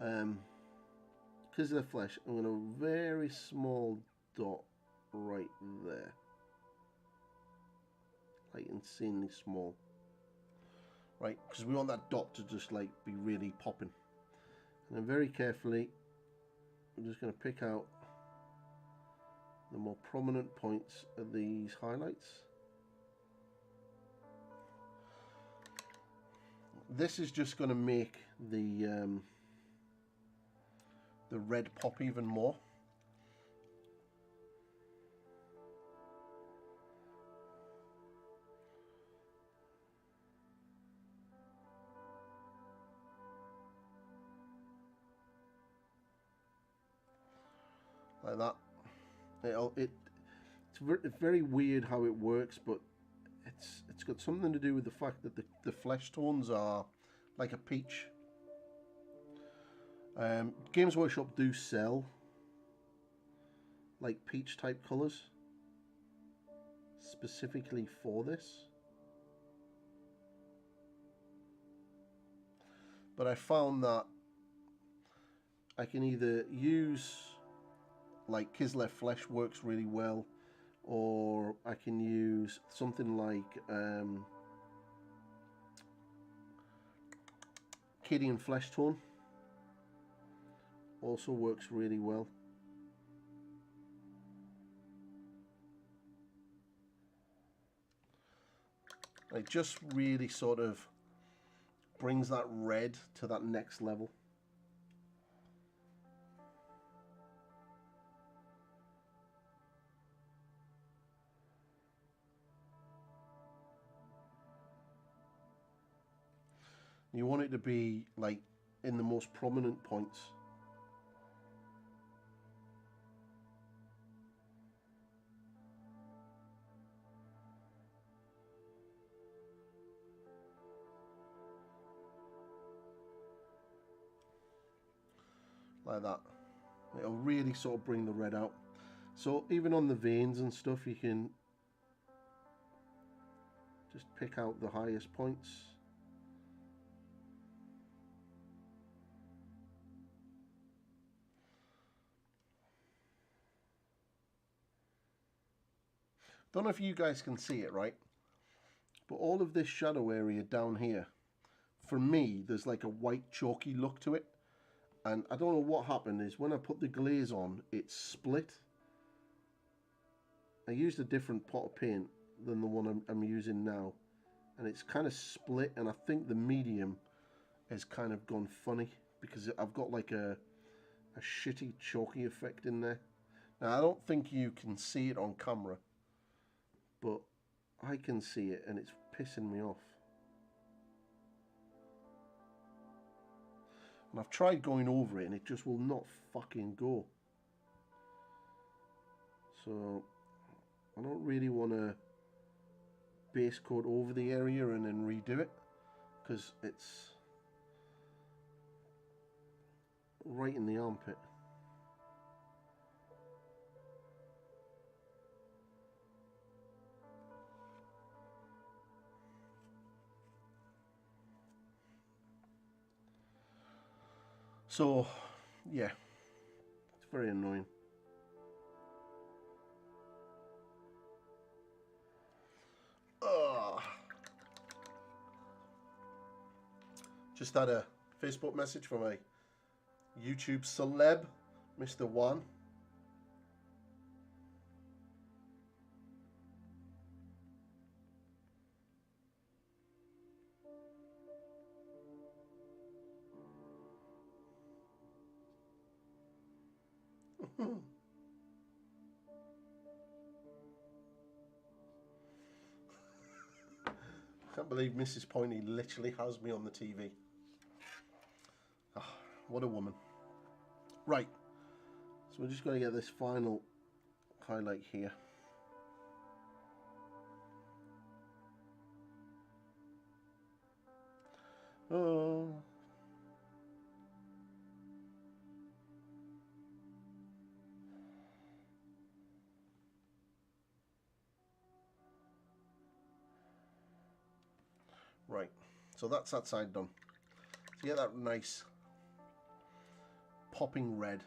Kislev Flesh. I'm going to a very small dot right there, like insanely small, right? Because we want that dot to just like be really popping. And then very carefully, I'm just going to pick out the more prominent points of these highlights. This is just going to make the red pop even more. Like that. It's very weird how it works, but it's got something to do with the fact that the flesh tones are like a peach. Games Workshop do sell like peach type colours specifically for this, but I found that I can either use like Kislev Flesh, works really well, or I can use something like Cadian Flesh Tone, also works really well. It just really sort of brings that red to that next level. You want it to be like in the most prominent points. Like that. It'll really sort of bring the red out. So even on the veins and stuff, you can just pick out the highest points. Don't know if you guys can see it, right? But all of this shadow area down here, for me, there's like a white chalky look to it. And I don't know what happened is when I put the glaze on, it split. I used a different pot of paint than the one I'm using now. And it's kind of split, and I think the medium has kind of gone funny because I've got like a shitty chalky effect in there. Now, I don't think you can see it on camera, but I can see it, and it's pissing me off. And I've tried going over it, and it just will not fucking go. So I don't really want to base coat over the area and then redo it, because it's right in the armpit. So, yeah, it's very annoying. Just had a Facebook message from a YouTube celeb, Mr. Wan. I can't believe Mrs. Pointy literally has me on the TV. Oh, what a woman. Right, so we're just going to get this final highlight here. Oh. Right, so that's that side done. To get that nice popping red,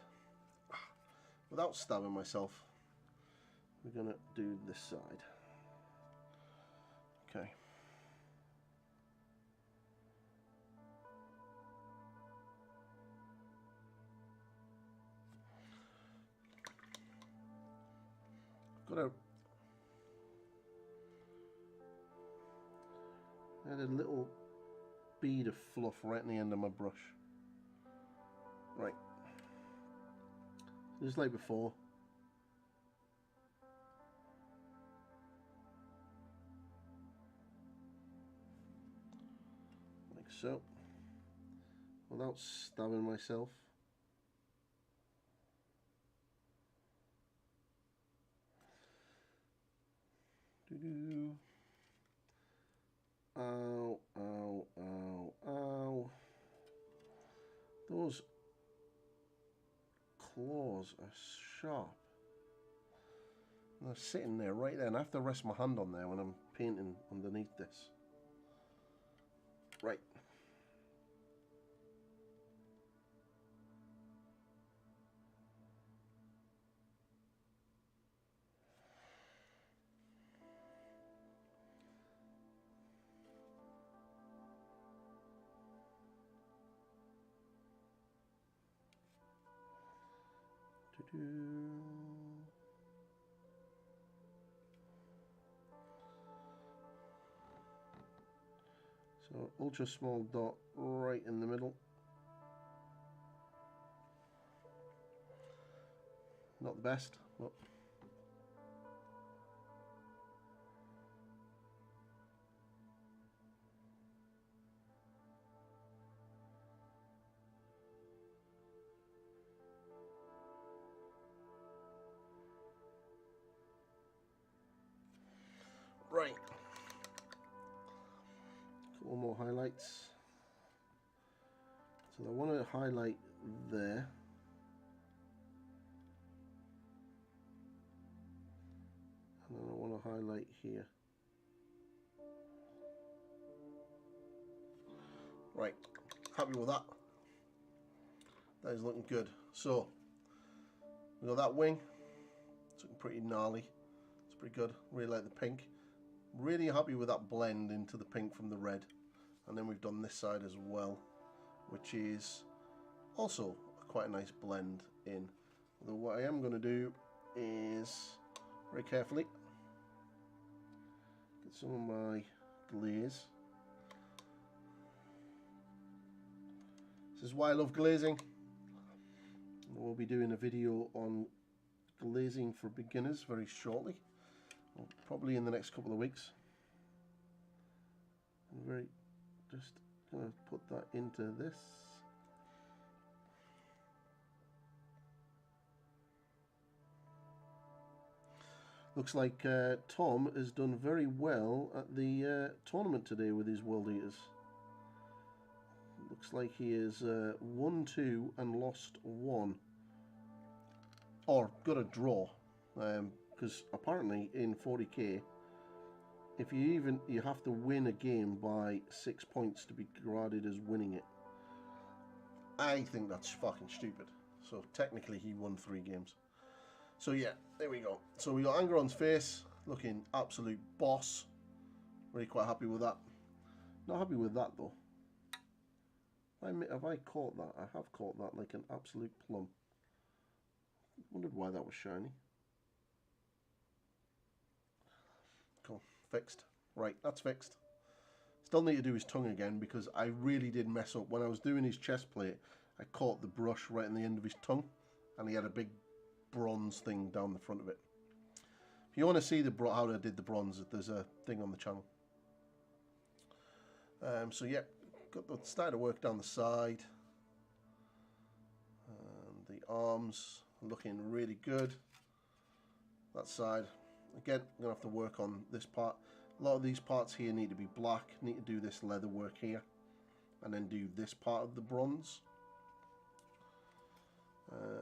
without stabbing myself, we're gonna do this side. Okay. Got a add a little bead of fluff right in the end of my brush. Right. Just like before. Like so. Without stabbing myself. Doo-doo. Ow, ow, ow, ow. Those claws are sharp. And they're sitting there right there, and I have to rest my hand on there when I'm painting underneath this. Right. So ultra small dot right in the middle. Not the best, but right. Couple more highlights. So I want to highlight there. And then I want to highlight here. Right, happy with that. That is looking good. So, we got that wing. It's looking pretty gnarly. It's pretty good. Really like the pink. Really happy with that blend into the pink from the red. And then we've done this side as well, which is also quite a nice blend in. Although what I am going to do is, very carefully, get some of my glaze. This is why I love glazing. We'll be doing a video on glazing for beginners very shortly, probably in the next couple of weeks. I'm just going to put that into this. Looks like Tom has done very well at the tournament today with his World Eaters. Looks like he has won 2 and lost 1. Or got a draw. Because apparently in 40k, if you have to win a game by 6 points to be graded as winning it. I think that's fucking stupid. So technically he won 3 games. So yeah, there we go. So we got Angron's face looking absolute boss. Really quite happy with that. Not happy with that though. Have I caught that? I have caught that like an absolute plum. Wondered why that was shiny. Cool, fixed. Right, that's fixed. Still need to do his tongue again because I really did mess up. When I was doing his chest plate, I caught the brush right in the end of his tongue and he had a big bronze thing down the front of it. If you want to see how I did the bronze, there's a thing on the channel. So yeah, got the start of work down the side. And the arms looking really good. That side. Again, I'm going to have to work on this part. A lot of these parts here need to be black. Need to do this leather work here. And then do this part of the bronze.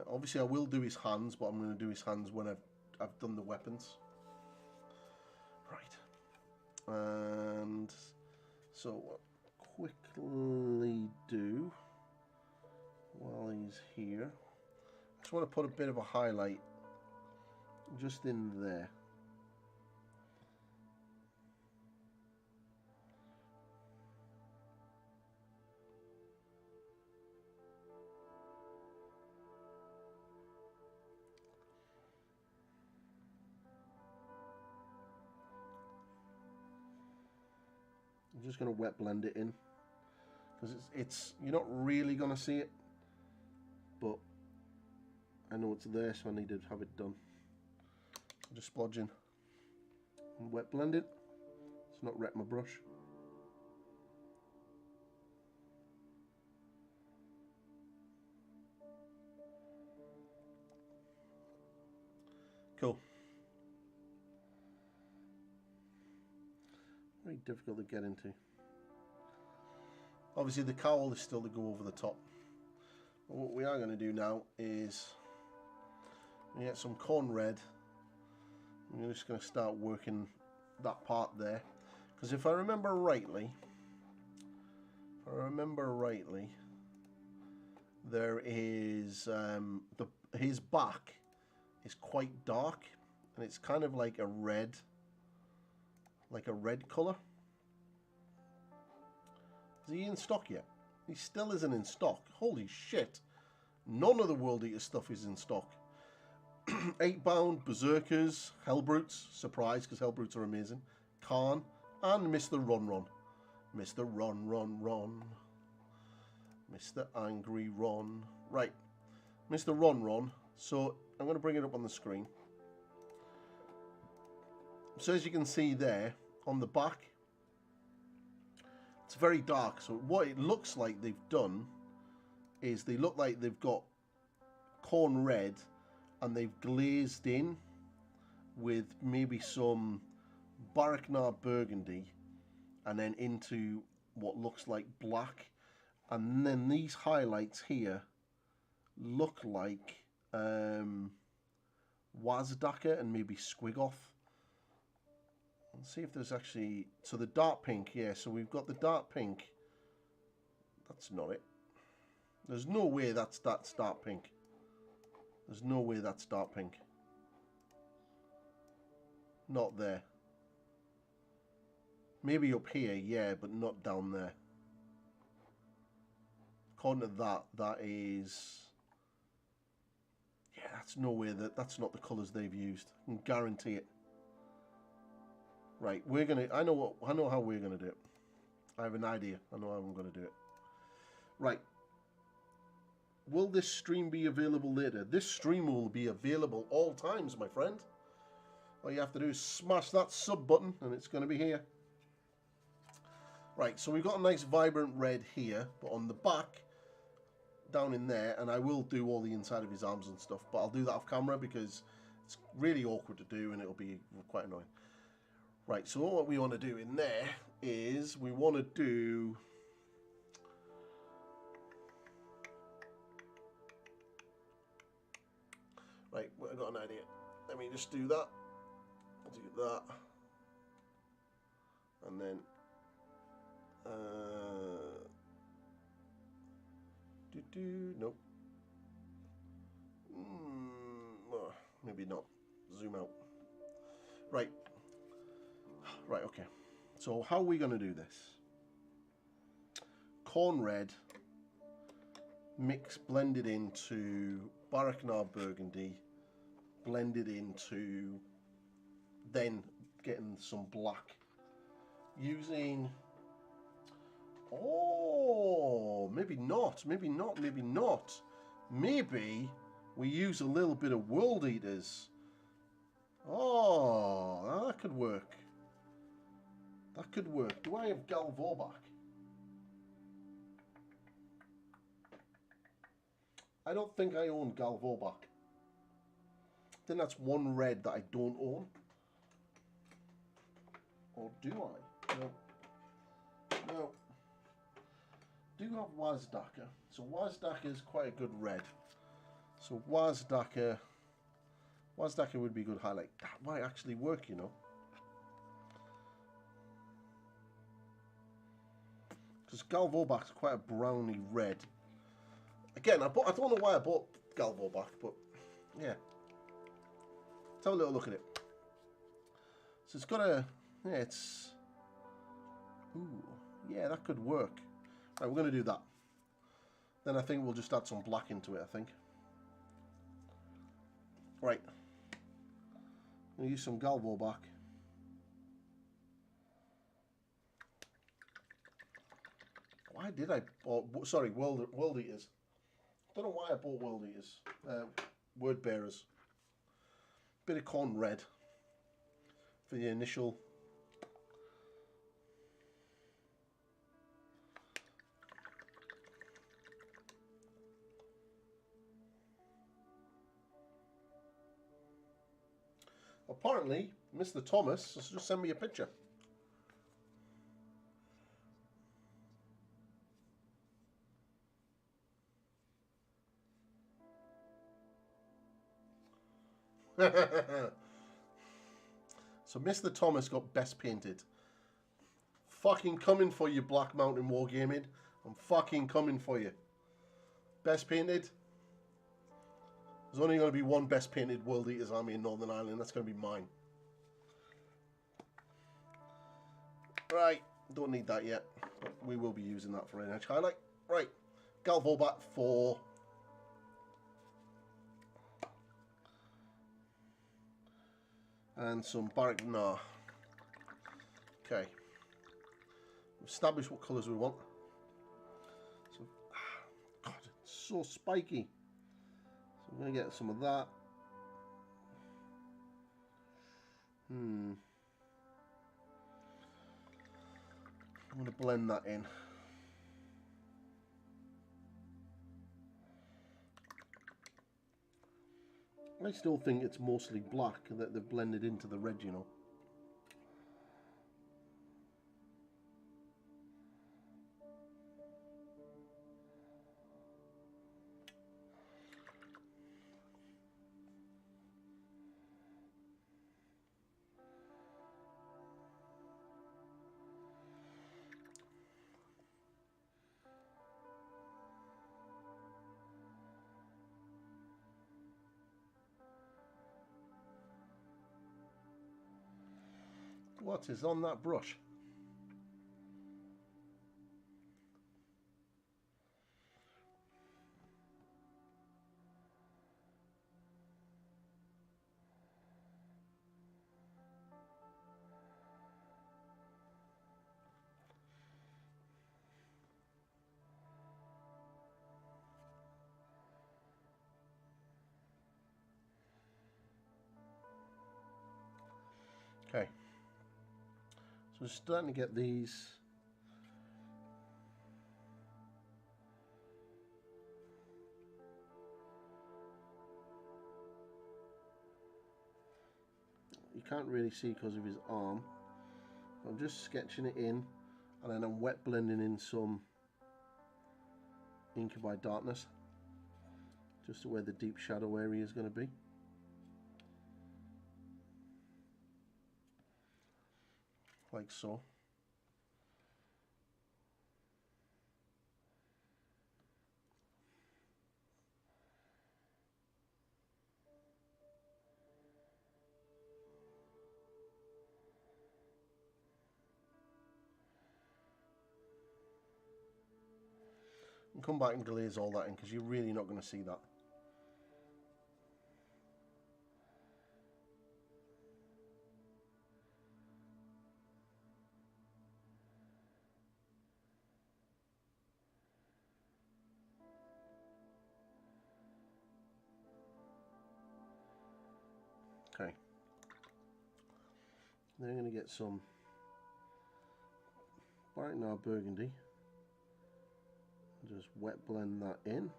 Obviously I will do his hands, but I'm going to do his hands when I've done the weapons. Right. And so what I'll quickly do while he's here, I just want to put a bit of a highlight just in there. I'm just going to wet blend it in because it's you're not really going to see it, but I know it's there, so I need to have it done. Just splodging and wet blend it. It's not wreck my brush. Cool. Very difficult to get into. Obviously the cowl is still to go over the top. But what we are going to do now is we get some corn red. I'm just going to start working that part there. Because if I remember rightly, there is his back is quite dark and it's kind of like a red colour. Is he in stock yet? He still isn't in stock. Holy shit. None of the World Eater stuff is in stock. 8-bound Berserkers, Hellbrutes, surprise because Hellbrutes are amazing, Khan, and Mr. Ron. Mr. Ron. Mr. Angry Ron. Right, Mr. Ron. So I'm going to bring it up on the screen. So as you can see there, on the back, it's very dark. So what it looks like they've done is they look like they've got corn red and they've glazed in with maybe some Baraknar burgundy and then into what looks like black. And then these highlights here look like Wazdaka and maybe Squigoth. Let's see if there's actually... So the dark pink, yeah. So we've got the dark pink. That's not it. There's no way that's dark pink. There's no way that's dark pink. Not there. Maybe up here, yeah, but not down there. According to that, that is... Yeah, that's no way that's not the colours they've used. I can guarantee it. Right, we're gonna... I know how we're gonna do it. I have an idea. I know how I'm gonna do it. Right. Will this stream be available later? This stream will be available all times, my friend. All you have to do is smash that sub button and it's going to be here. Right, so we've got a nice vibrant red here, but on the back, down in there, and I will do all the inside of his arms and stuff, but I'll do that off camera because it's really awkward to do and it'll be quite annoying. Right, so what we want to do in there is we want to do... Right, I've got an idea. Let me just do that. Do that. And then... Nope. Oh, maybe not. Zoom out. Right. Right, okay. So how are we going to do this? Corn red blended into Baraknar burgundy, blended into then getting some black using... Oh, maybe not. Maybe we use a little bit of World Eaters. Oh, that could work. That could work. Do I have Galvorbak? I don't think I own Galvorbak. I think that's one red that I don't own. Or do I? No. No. Do have Wazdaka. So Wazdaka is quite a good red. So Wazdaka would be a good highlight. That might actually work, you know. Because Galvorbak's quite a browny red. Again, I don't know why I bought Galvorbak, but yeah. Let's have a little look at it. So it's got a... Yeah, it's... Ooh, yeah, that could work. Right, we're going to do that. Then I think we'll just add some black into it, I think. Right. I'm going to use some Galvorbak. Why did I... Oh, sorry, World Eaters. I don't know why I bought World Eaters. Word Bearers. Bit of corn red for the initial... Apparently, Mr. Thomas has just sent me a picture. So Mr. Thomas got best painted. Fucking coming for you, Black Mountain Wargaming. I'm fucking coming for you. Best painted. There's only going to be one best painted World Eaters army in Northern Ireland. That's going to be mine. Right. Don't need that yet. But we will be using that for an edge highlight. Right. Galvorbak for... and some barrack gnar. Okay. Establish what colours we want. So, God, it's so spiky. So I'm going to get some of that. I'm going to blend that in. I still think it's mostly black that they've blended into the red, you know. What is on that brush? Okay. So we're starting to get these. You can't really see because of his arm. I'm just sketching it in, and then I'm wet blending in some Ink by Darkness, just to where the deep shadow area is going to be. Like so. And come back and glaze all that in, because you're really not going to see that. Okay. Then I'm going to get some Barrack Gnar Burgundy. Just wet blend that in.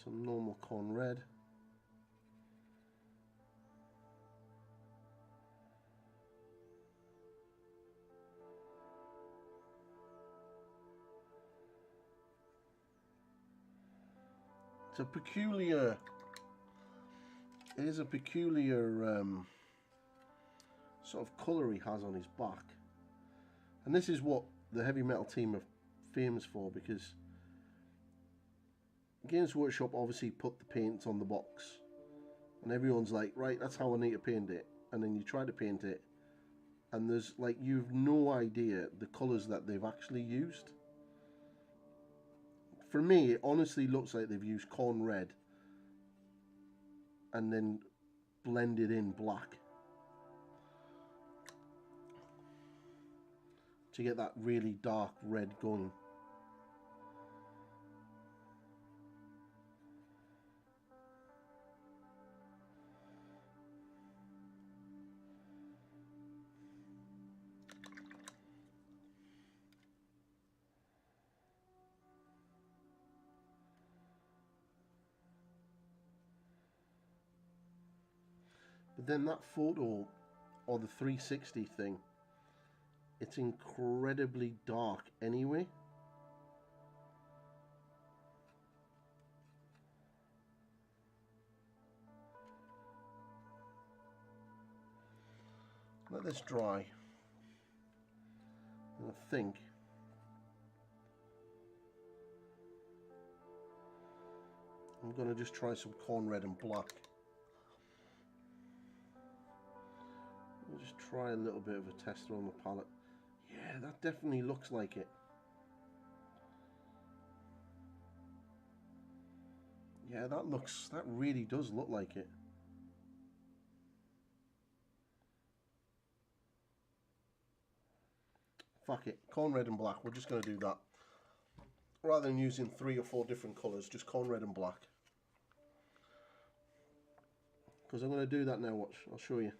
Some normal corn red. It's a peculiar, it is a peculiar sort of colour he has on his back. And this is what the heavy metal team are famous for, because Games Workshop obviously put the paint on the box. And everyone's like, right, that's how I need to paint it. And then you try to paint it, and there's like, you've no idea the colours that they've actually used. For me, it honestly looks like they've used corn red and then blended in black to get that really dark red going. But then that photo, or the 360 thing, it's incredibly dark anyway. Let this dry. And I think I'm going to just try some corn red and black. try a little bit of a tester on the palette. Yeah, that definitely looks like it. Yeah, that really does look like it. Fuck it, corn red and black. We're just going to do that. Rather than using 3 or 4 different colours, just corn red and black. Because I'm going to do that now, watch. I'll show you.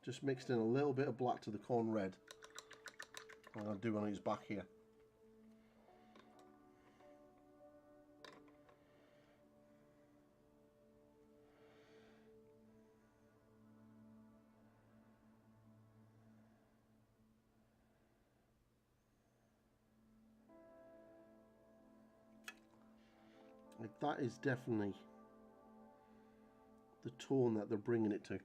Just mixed in a little bit of black to the corn red. And I'll do on his back here. Like, that is definitely the tone that they're bringing it to.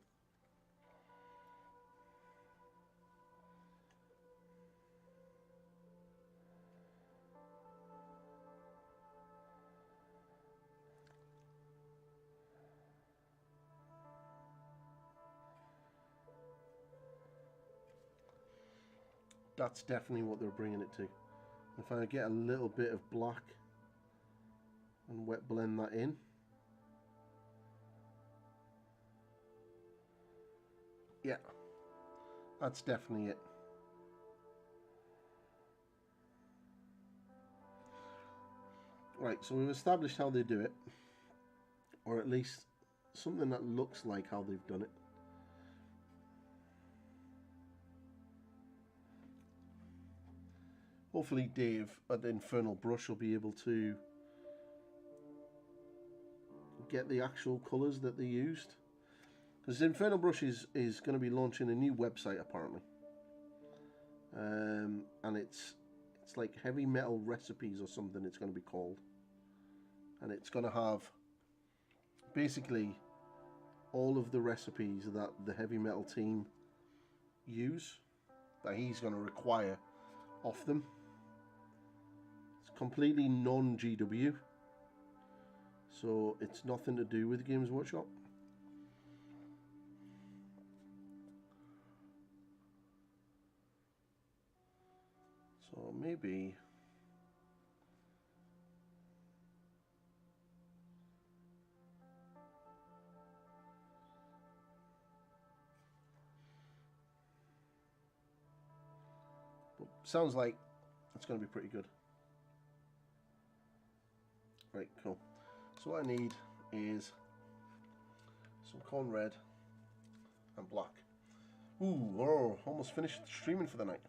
That's definitely what they're bringing it to. If I get a little bit of black and wet blend that in. Yeah, that's definitely it. Right, so we've established how they do it, or at least something that looks like how they've done it. Hopefully Dave at Infernal Brush will be able to get the actual colours that they used. Because Infernal Brush is going to be launching a new website apparently. And it's like Heavy Metal Recipes or something it's going to be called. And it's going to have basically all of the recipes that the Heavy Metal team use, that he's going to require off them. It's completely non-GW, so it's nothing to do with Games Workshop. So maybe sounds like it's going to be pretty good. Right, cool. So what I need is some corn red and black. Ooh, oh, almost finished streaming for the night.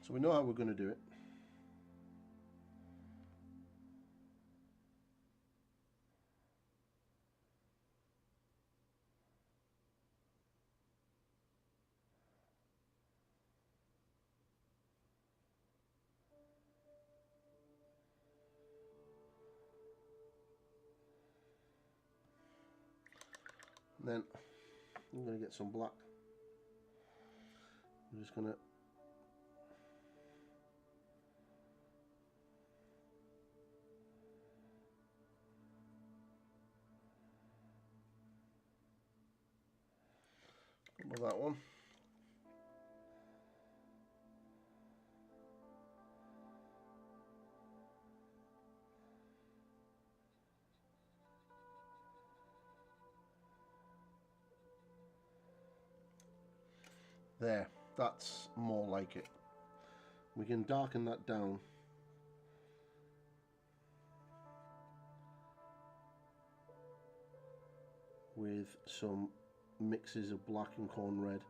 So we know how we're going to do it. And then I'm going to get some black. I'm just going to with that one. There, that's more like it. We can darken that down. With some mixes of black and corn red.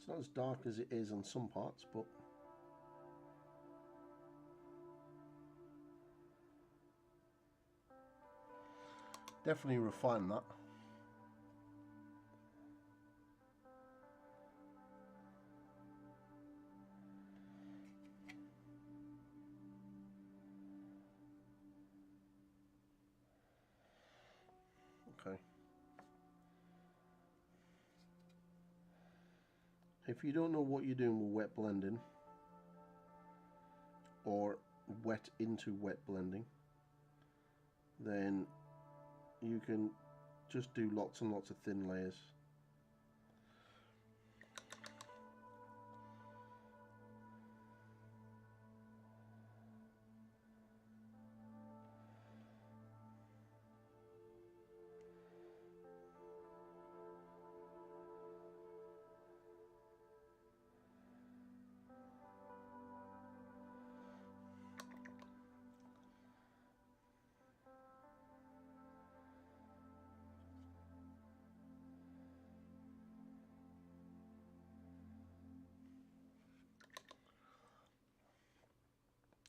It's not as dark as it is on some parts, but definitely refine that. Okay. If you don't know what you're doing with wet blending or wet into wet blending, then you can just do lots and lots of thin layers.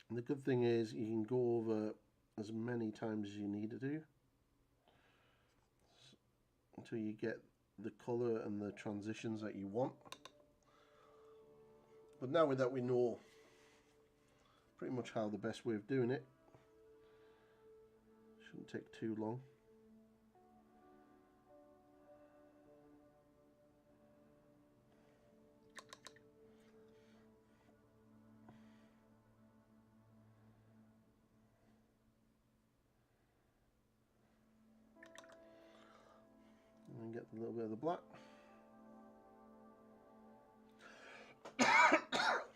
And the good thing is you can go over as many times as you need to do until you get the colour and the transitions that you want. But now with that we know pretty much how the best way of doing it. Shouldn't take too long. And get a little bit of the black.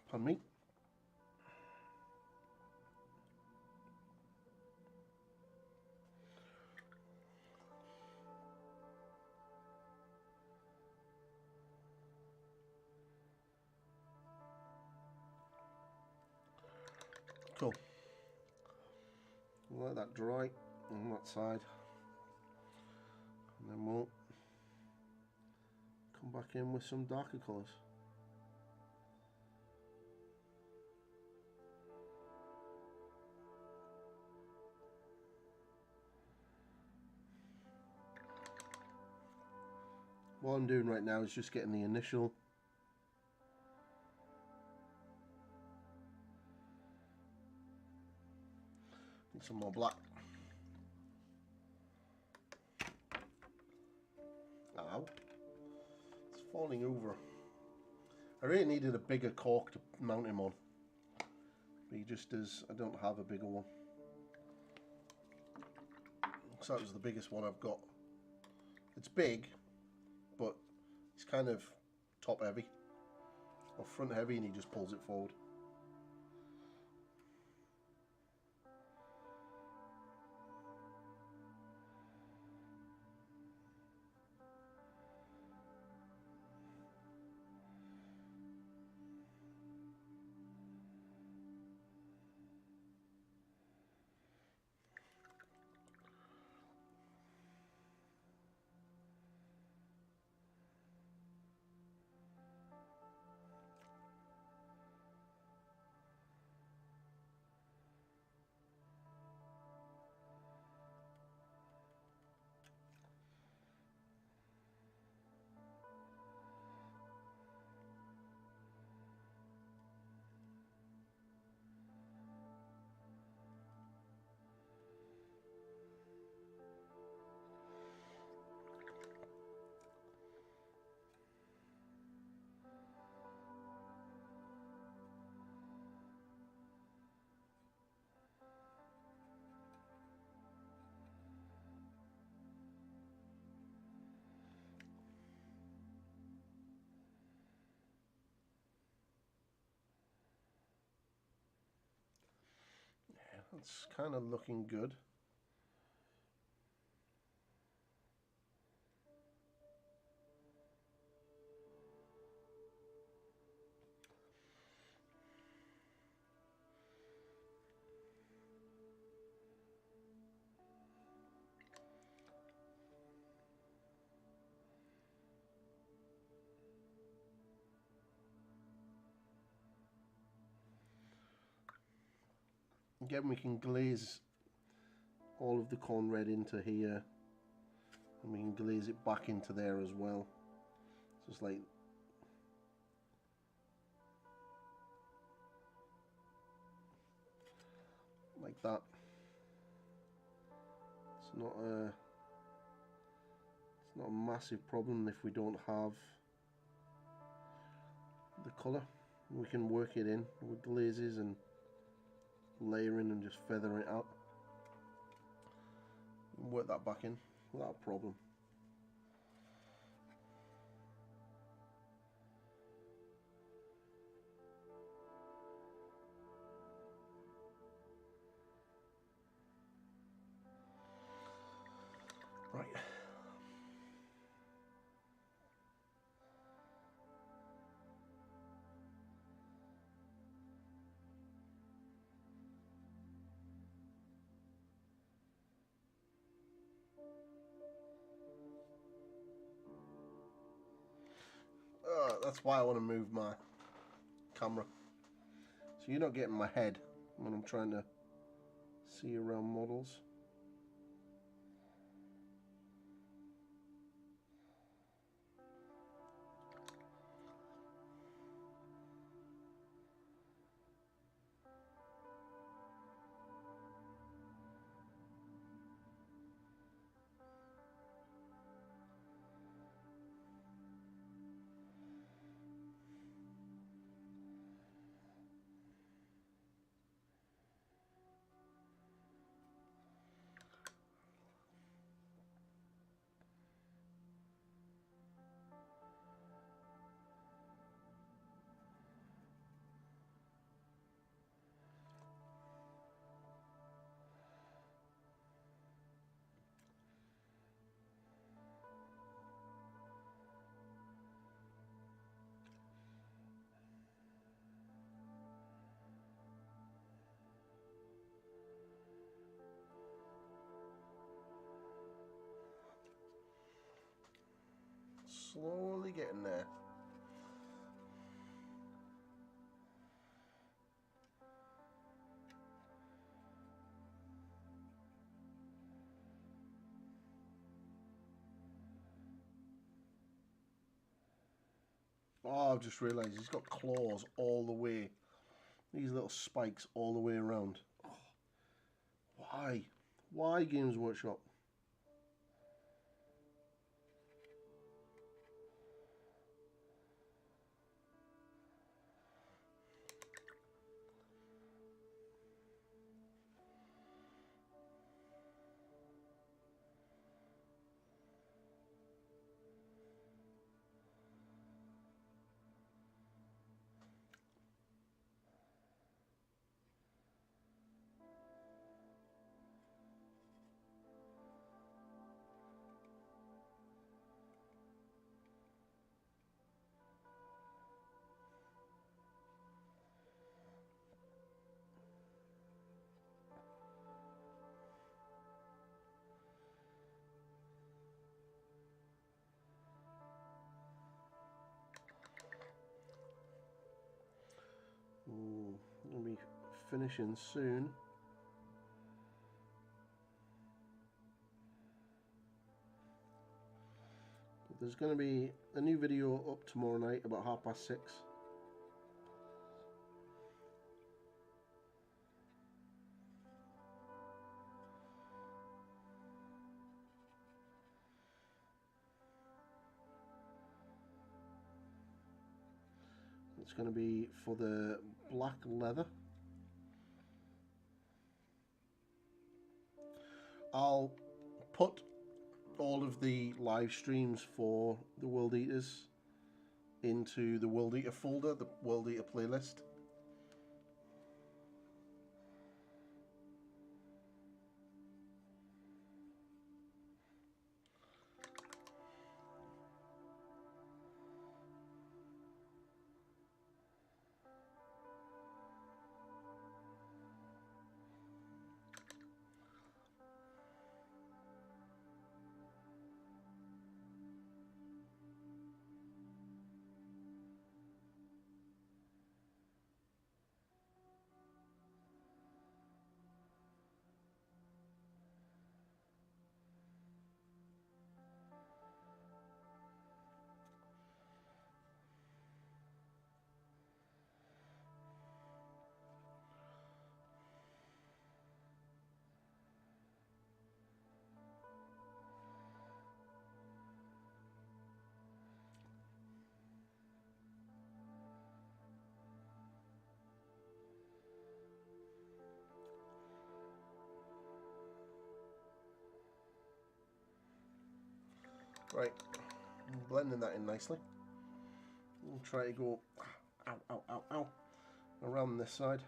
Pardon me. Cool. We'll let that dry on that side, and then we'll come back in with some darker colours. What I'm doing right now is just getting the initial and some more black. Ow. It's falling over. I really needed a bigger cork to mount him on. But he just is, I don't have a bigger one. So that was the biggest one I've got. It's big, but it's kind of top heavy or front heavy, and he just pulls it forward. It's kind of looking good. Again, we can glaze all of the corn red into here, and we can glaze it back into there as well. So it's like that. It's not a massive problem if we don't have the colour. We can work it in with glazes and layering and just feather it out. And work that back in without a problem. Right. That's why I want to move my camera, so you're not getting my head when I'm trying to see around models. Slowly getting there. Oh, I've just realised he's got claws all the way. These little spikes all the way around. Oh, why? Why, Games Workshop? I'll be finishing soon. But there's going to be a new video up tomorrow night about 6:30. It's going to be for the black leather. I'll put all of the live streams for the World Eaters into the World Eater folder, the World Eater playlist. Right, blending that in nicely. We'll try to go ow, ow, ow, ow, around this side.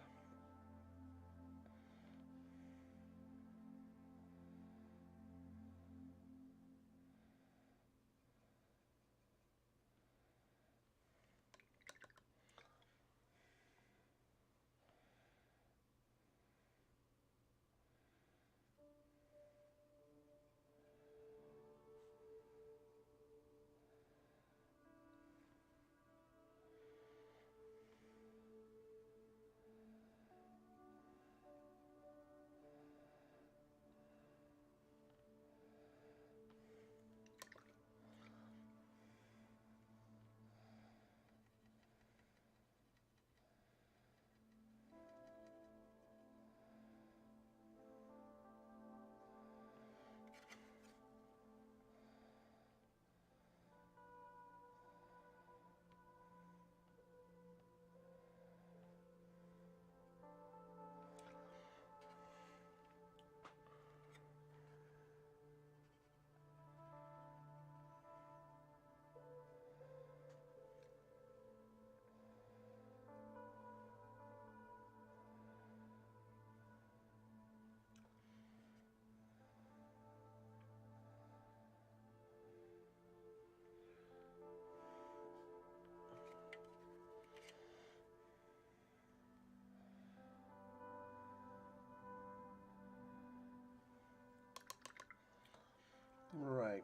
Right,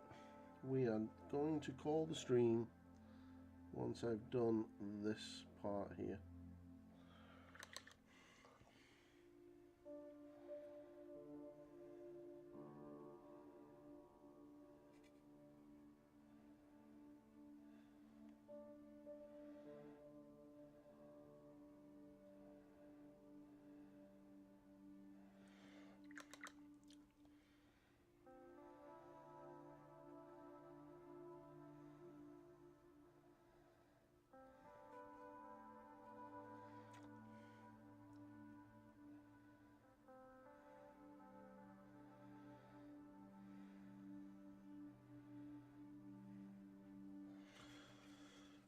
we are going to call the stream once I've done this part here.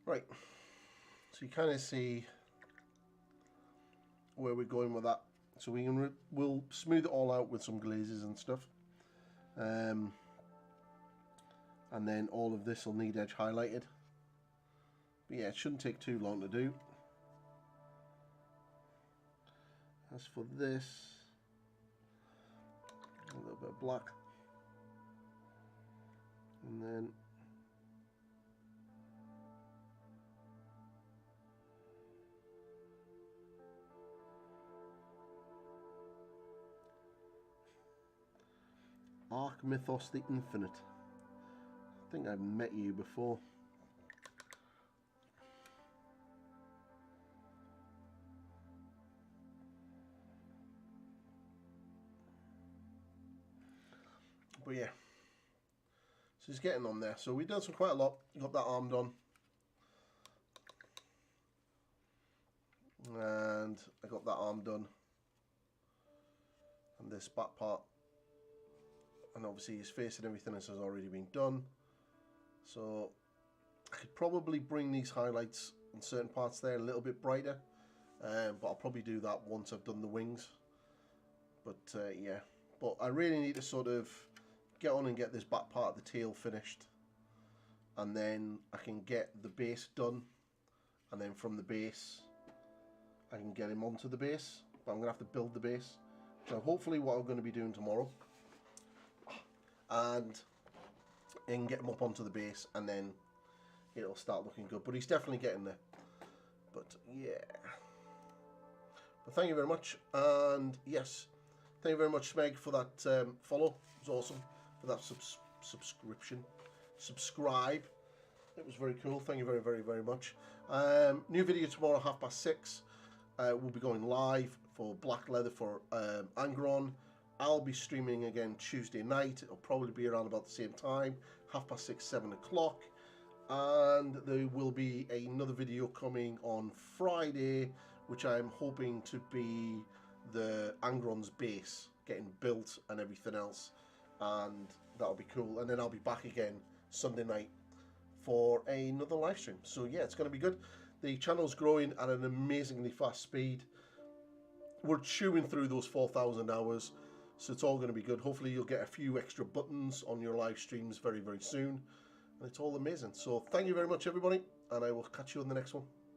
Right, so you kind of see where we're going with that. So we'll smooth it all out with some glazes and stuff, and then all of this will need edge highlighted. But yeah, it shouldn't take too long to do. As for this, a little bit of black, and then Arc Mythos the Infinite. I think I've met you before. But yeah, so he's getting on there. So we've done quite a lot. Got that arm done, and I got that arm done, and this back part, and obviously his face and everything else has already been done. So I could probably bring these highlights in certain parts there a little bit brighter, but I'll probably do that once I've done the wings. But yeah, but I really need to sort of get on and get this back part of the tail finished, and then I can get the base done, and then from the base I can get him onto the base. But I'm gonna have to build the base, so hopefully what I'm going to be doing tomorrow, and get him up onto the base, and then it'll start looking good. But he's definitely getting there. But yeah, but thank you very much, and yes, thank you very much, Smeg, for that follow. It was awesome. For that subscribe, it was very cool. Thank you very, very, very much. New video tomorrow, 6:30. We'll be going live for Black Leather for Angron. I'll be streaming again Tuesday night. It'll probably be around about the same time, 6:30, 7 o'clock. And there will be another video coming on Friday, which I'm hoping to be the Angron's base getting built and everything else, and that'll be cool. And then I'll be back again Sunday night for another live stream. So yeah, it's going to be good. The channel's growing at an amazingly fast speed. We're chewing through those 4,000 hours, so it's all going to be good. Hopefully you'll get a few extra buttons on your live streams very, very soon. And it's all amazing. So thank you very much, everybody, and I will catch you on the next one.